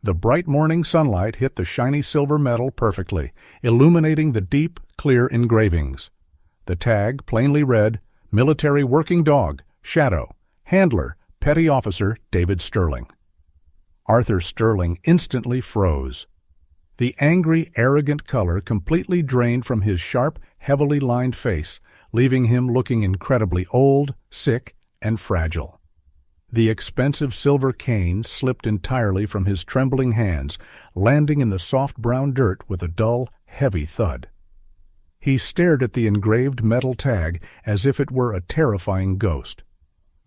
The bright morning sunlight hit the shiny silver metal perfectly, illuminating the deep, clear engravings. The tag plainly read, "Military Working Dog, Shadow, Handler, Petty Officer David Sterling." Arthur Sterling instantly froze. The angry, arrogant color completely drained from his sharp, heavily lined face, leaving him looking incredibly old, sick, and fragile. The expensive silver cane slipped entirely from his trembling hands, landing in the soft brown dirt with a dull, heavy thud. He stared at the engraved metal tag as if it were a terrifying ghost.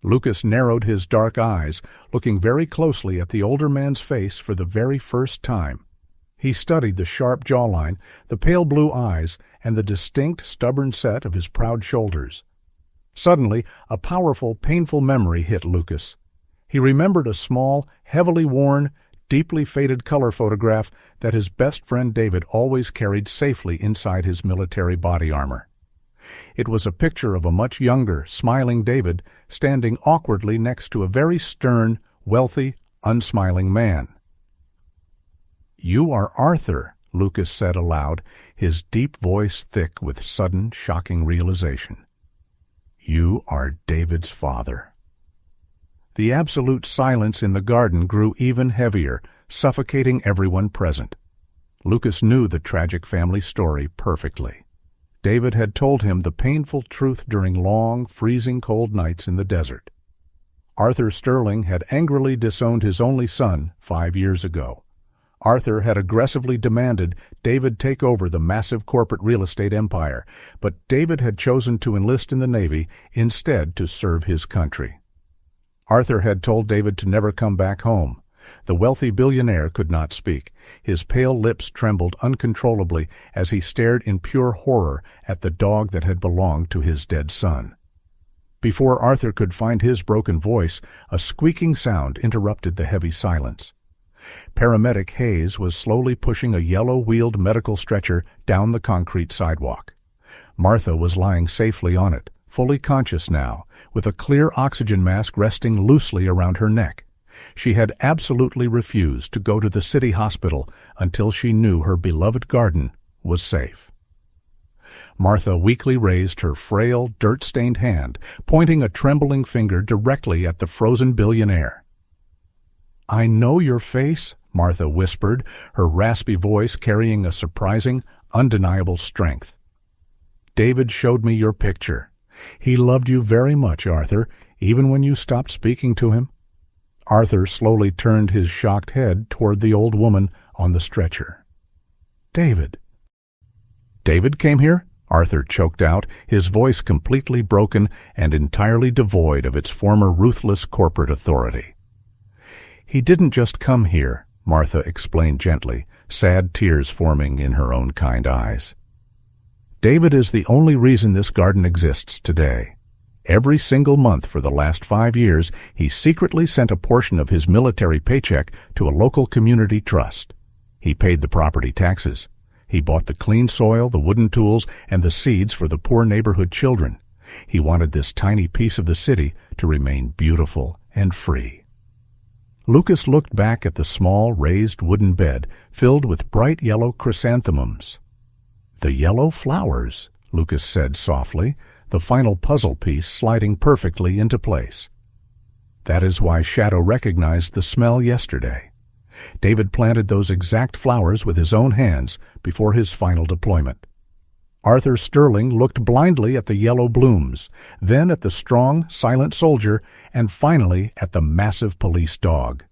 Lucas narrowed his dark eyes, looking very closely at the older man's face for the very first time. He studied the sharp jawline, the pale blue eyes, and the distinct, stubborn set of his proud shoulders. Suddenly, a powerful, painful memory hit Lucas. He remembered a small, heavily worn, deeply faded color photograph that his best friend David always carried safely inside his military body armor. It was a picture of a much younger, smiling David standing awkwardly next to a very stern, wealthy, unsmiling man. "You are Arthur," Lucas said aloud, his deep voice thick with sudden, shocking realization. "You are David's father." The absolute silence in the garden grew even heavier, suffocating everyone present. Lucas knew the tragic family story perfectly. David had told him the painful truth during long, freezing cold nights in the desert. Arthur Sterling had angrily disowned his only son 5 years ago. Arthur had aggressively demanded David take over the massive corporate real estate empire, but David had chosen to enlist in the Navy instead to serve his country. Arthur had told David to never come back home. The wealthy billionaire could not speak. His pale lips trembled uncontrollably as he stared in pure horror at the dog that had belonged to his dead son. Before Arthur could find his broken voice, a squeaking sound interrupted the heavy silence. Paramedic Hayes was slowly pushing a yellow-wheeled medical stretcher down the concrete sidewalk. Martha was lying safely on it, fully conscious now, with a clear oxygen mask resting loosely around her neck. She had absolutely refused to go to the city hospital until she knew her beloved garden was safe. Martha weakly raised her frail, dirt-stained hand, pointing a trembling finger directly at the frozen billionaire. "I know your face," Martha whispered, her raspy voice carrying a surprising, undeniable strength. "David showed me your picture. He loved you very much, Arthur, even when you stopped speaking to him." Arthur slowly turned his shocked head toward the old woman on the stretcher. "David." "David came here?" Arthur choked out, his voice completely broken and entirely devoid of its former ruthless corporate authority. "He didn't just come here," Martha explained gently, sad tears forming in her own kind eyes. "David is the only reason this garden exists today. Every single month for the last 5 years, he secretly sent a portion of his military paycheck to a local community trust. He paid the property taxes. He bought the clean soil, the wooden tools, and the seeds for the poor neighborhood children. He wanted this tiny piece of the city to remain beautiful and free." Lucas looked back at the small, raised wooden bed filled with bright yellow chrysanthemums. "The yellow flowers," Lucas said softly, the final puzzle piece sliding perfectly into place. "That is why Shadow recognized the smell yesterday. David planted those exact flowers with his own hands before his final deployment. Arthur Sterling looked blindly at the yellow blooms, then at the strong, silent soldier, and finally at the massive police dog.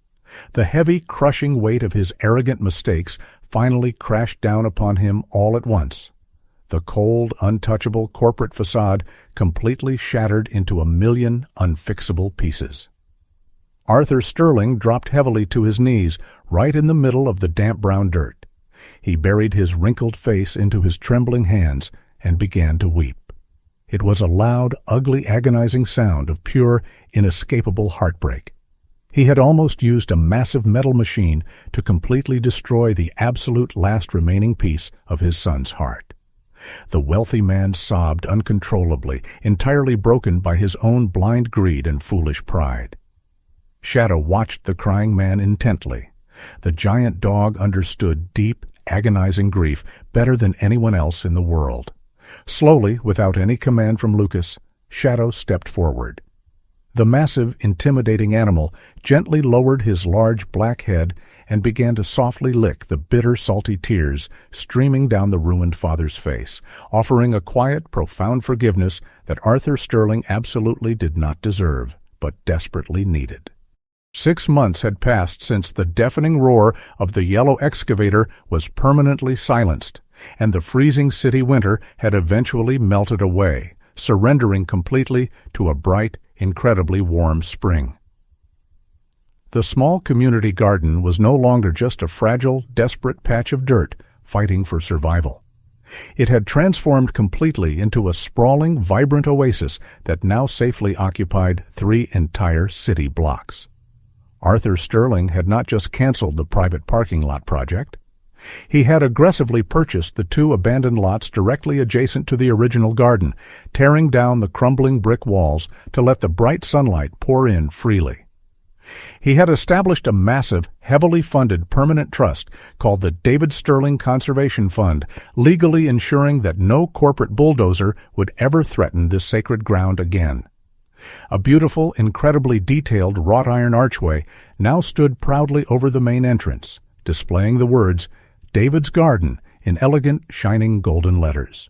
The heavy, crushing weight of his arrogant mistakes finally crashed down upon him all at once. The cold, untouchable corporate facade completely shattered into a million unfixable pieces. Arthur Sterling dropped heavily to his knees, right in the middle of the damp brown dirt. He buried his wrinkled face into his trembling hands and began to weep. It was a loud, ugly, agonizing sound of pure, inescapable heartbreak. He had almost used a massive metal machine to completely destroy the absolute last remaining piece of his son's heart. The wealthy man sobbed uncontrollably, entirely broken by his own blind greed and foolish pride. Shadow watched the crying man intently. The giant dog understood deep, agonizing grief better than anyone else in the world. Slowly, without any command from Lucas, Shadow stepped forward. The massive, intimidating animal gently lowered his large black head and began to softly lick the bitter, salty tears streaming down the ruined father's face, offering a quiet, profound forgiveness that Arthur Sterling absolutely did not deserve, but desperately needed. 6 months had passed since the deafening roar of the yellow excavator was permanently silenced, and the freezing city winter had eventually melted away, surrendering completely to a bright, incredibly warm spring. The small community garden was no longer just a fragile, desperate patch of dirt fighting for survival. It had transformed completely into a sprawling, vibrant oasis that now safely occupied 3 entire city blocks. Arthur Sterling had not just canceled the private parking lot project. He had aggressively purchased the 2 abandoned lots directly adjacent to the original garden, tearing down the crumbling brick walls to let the bright sunlight pour in freely. He had established a massive, heavily funded permanent trust called the David Sterling Conservation Fund, legally ensuring that no corporate bulldozer would ever threaten this sacred ground again. A beautiful, incredibly detailed wrought iron archway now stood proudly over the main entrance, displaying the words, "David's Garden," in elegant, shining golden letters.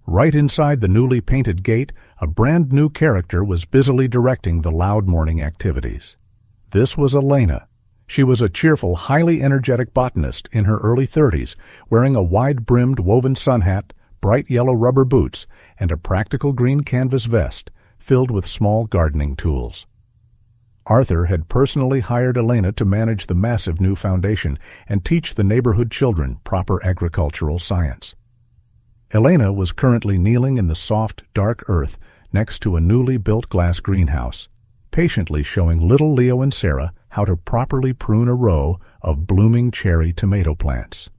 Right inside the newly painted gate, a brand new character was busily directing the loud morning activities. This was Elena. She was a cheerful, highly energetic botanist in her early 30s, wearing a wide-brimmed woven sun hat, bright yellow rubber boots, and a practical green canvas vest filled with small gardening tools. Arthur had personally hired Elena to manage the massive new foundation and teach the neighborhood children proper agricultural science. Elena was currently kneeling in the soft, dark earth next to a newly built glass greenhouse, patiently showing little Leo and Sarah how to properly prune a row of blooming cherry tomato plants.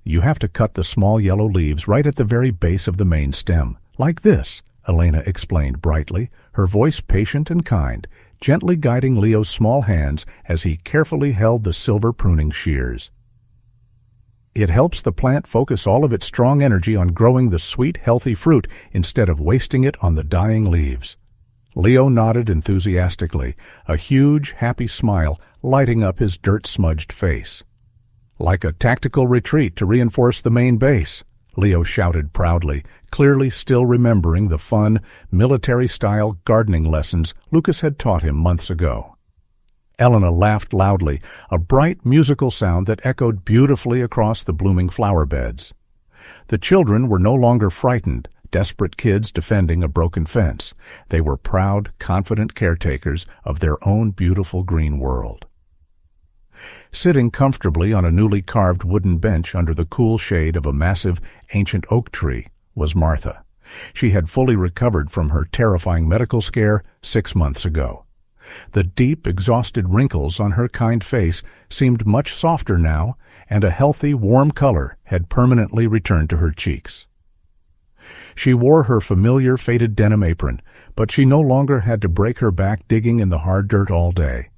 "You have to cut the small yellow leaves right at the very base of the main stem, like this," Elena explained brightly, her voice patient and kind, gently guiding Leo's small hands as he carefully held the silver pruning shears. "It helps the plant focus all of its strong energy on growing the sweet, healthy fruit instead of wasting it on the dying leaves." Leo nodded enthusiastically, a huge, happy smile lighting up his dirt-smudged face. "Like a tactical retreat to reinforce the main base," Leo shouted proudly, clearly still remembering the fun, military-style gardening lessons Lucas had taught him months ago. Elena laughed loudly, a bright musical sound that echoed beautifully across the blooming flower beds. The children were no longer frightened, desperate kids defending a broken fence. They were proud, confident caretakers of their own beautiful green world. Sitting comfortably on a newly carved wooden bench under the cool shade of a massive, ancient oak tree was Martha. She had fully recovered from her terrifying medical scare 6 months ago. The deep, exhausted wrinkles on her kind face seemed much softer now, and a healthy, warm color had permanently returned to her cheeks. She wore her familiar faded denim apron, but she no longer had to break her back digging in the hard dirt all day.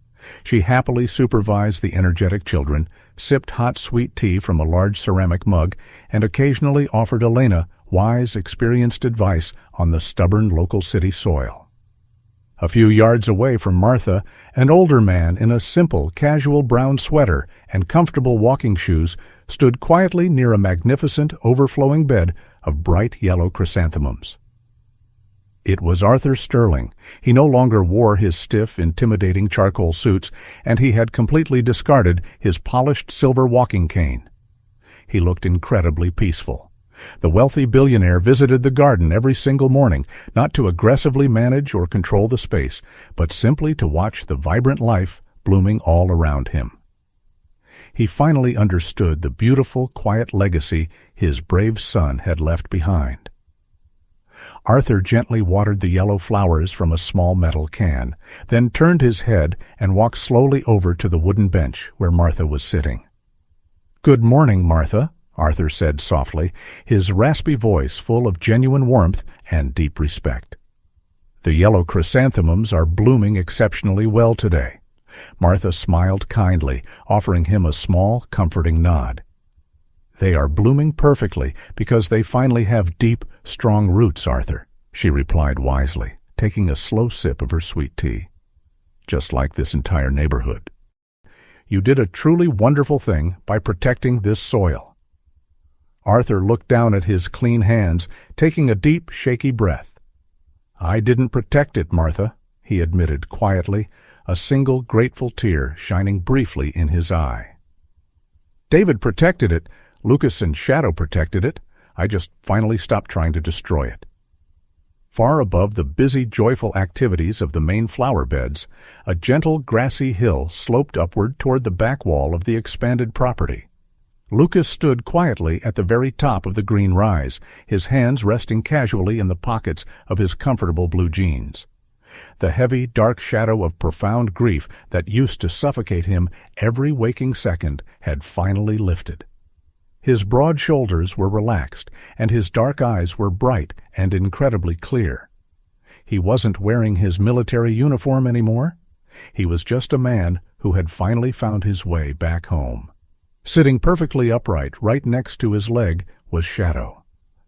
She happily supervised the energetic children, sipped hot sweet tea from a large ceramic mug, and occasionally offered Elena wise, experienced advice on the stubborn local city soil. A few yards away from Martha, an older man in a simple, casual brown sweater and comfortable walking shoes stood quietly near a magnificent, overflowing bed of bright yellow chrysanthemums. It was Arthur Sterling. He no longer wore his stiff, intimidating charcoal suits, and he had completely discarded his polished silver walking cane. He looked incredibly peaceful. The wealthy billionaire visited the garden every single morning, not to aggressively manage or control the space, but simply to watch the vibrant life blooming all around him. He finally understood the beautiful, quiet legacy his brave son had left behind. Arthur gently watered the yellow flowers from a small metal can, then turned his head and walked slowly over to the wooden bench where Martha was sitting. "Good morning, Martha," Arthur said softly, his raspy voice full of genuine warmth and deep respect. "The yellow chrysanthemums are blooming exceptionally well today." Martha smiled kindly, offering him a small, comforting nod. "They are blooming perfectly because they finally have deep, strong roots, Arthur," she replied wisely, taking a slow sip of her sweet tea. "Just like this entire neighborhood. You did a truly wonderful thing by protecting this soil." Arthur looked down at his clean hands, taking a deep, shaky breath. "I didn't protect it, Martha," he admitted quietly, a single grateful tear shining briefly in his eye. "David protected it. Lucas and Shadow protected it. I just finally stopped trying to destroy it." Far above the busy, joyful activities of the main flower beds, a gentle, grassy hill sloped upward toward the back wall of the expanded property. Lucas stood quietly at the very top of the green rise, his hands resting casually in the pockets of his comfortable blue jeans. The heavy, dark shadow of profound grief that used to suffocate him every waking second had finally lifted. His broad shoulders were relaxed, and his dark eyes were bright and incredibly clear. He wasn't wearing his military uniform anymore. He was just a man who had finally found his way back home. Sitting perfectly upright right next to his leg was Shadow.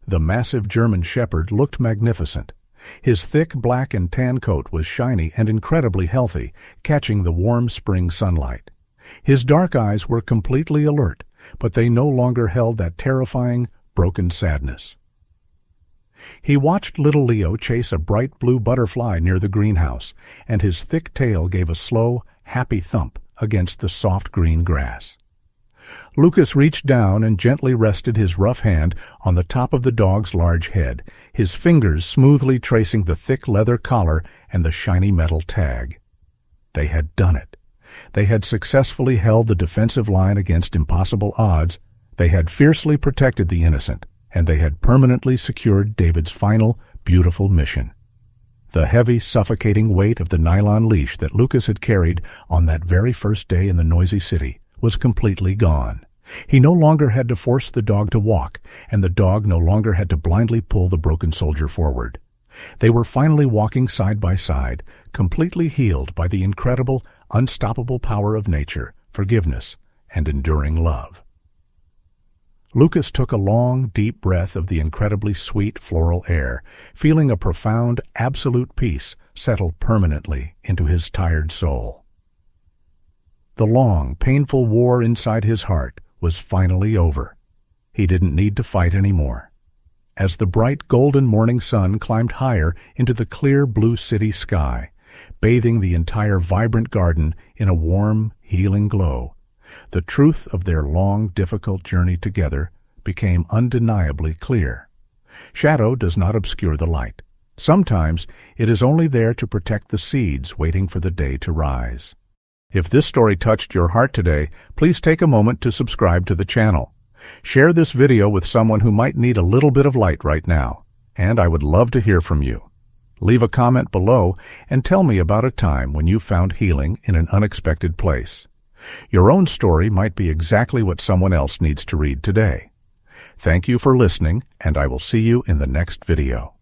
The massive German shepherd looked magnificent. His thick black and tan coat was shiny and incredibly healthy, catching the warm spring sunlight. His dark eyes were completely alert, but they no longer held that terrifying, broken sadness. He watched little Leo chase a bright blue butterfly near the greenhouse, and his thick tail gave a slow, happy thump against the soft green grass. Lucas reached down and gently rested his rough hand on the top of the dog's large head, his fingers smoothly tracing the thick leather collar and the shiny metal tag. They had done it. They had successfully held the defensive line against impossible odds, they had fiercely protected the innocent, and they had permanently secured David's final, beautiful mission. The heavy, suffocating weight of the nylon leash that Lucas had carried on that very first day in the noisy city was completely gone. He no longer had to force the dog to walk, and the dog no longer had to blindly pull the broken soldier forward. They were finally walking side by side, completely healed by the incredible, unstoppable power of nature, forgiveness, and enduring love. Lucas took a long, deep breath of the incredibly sweet floral air, feeling a profound, absolute peace settle permanently into his tired soul. The long, painful war inside his heart was finally over. He didn't need to fight anymore. As the bright golden morning sun climbed higher into the clear blue city sky, bathing the entire vibrant garden in a warm, healing glow, the truth of their long, difficult journey together became undeniably clear. Shadow does not obscure the light. Sometimes it is only there to protect the seeds waiting for the day to rise. If this story touched your heart today, please take a moment to subscribe to the channel. Share this video with someone who might need a little bit of light right now, and I would love to hear from you. Leave a comment below and tell me about a time when you found healing in an unexpected place. Your own story might be exactly what someone else needs to read today. Thank you for listening, and I will see you in the next video.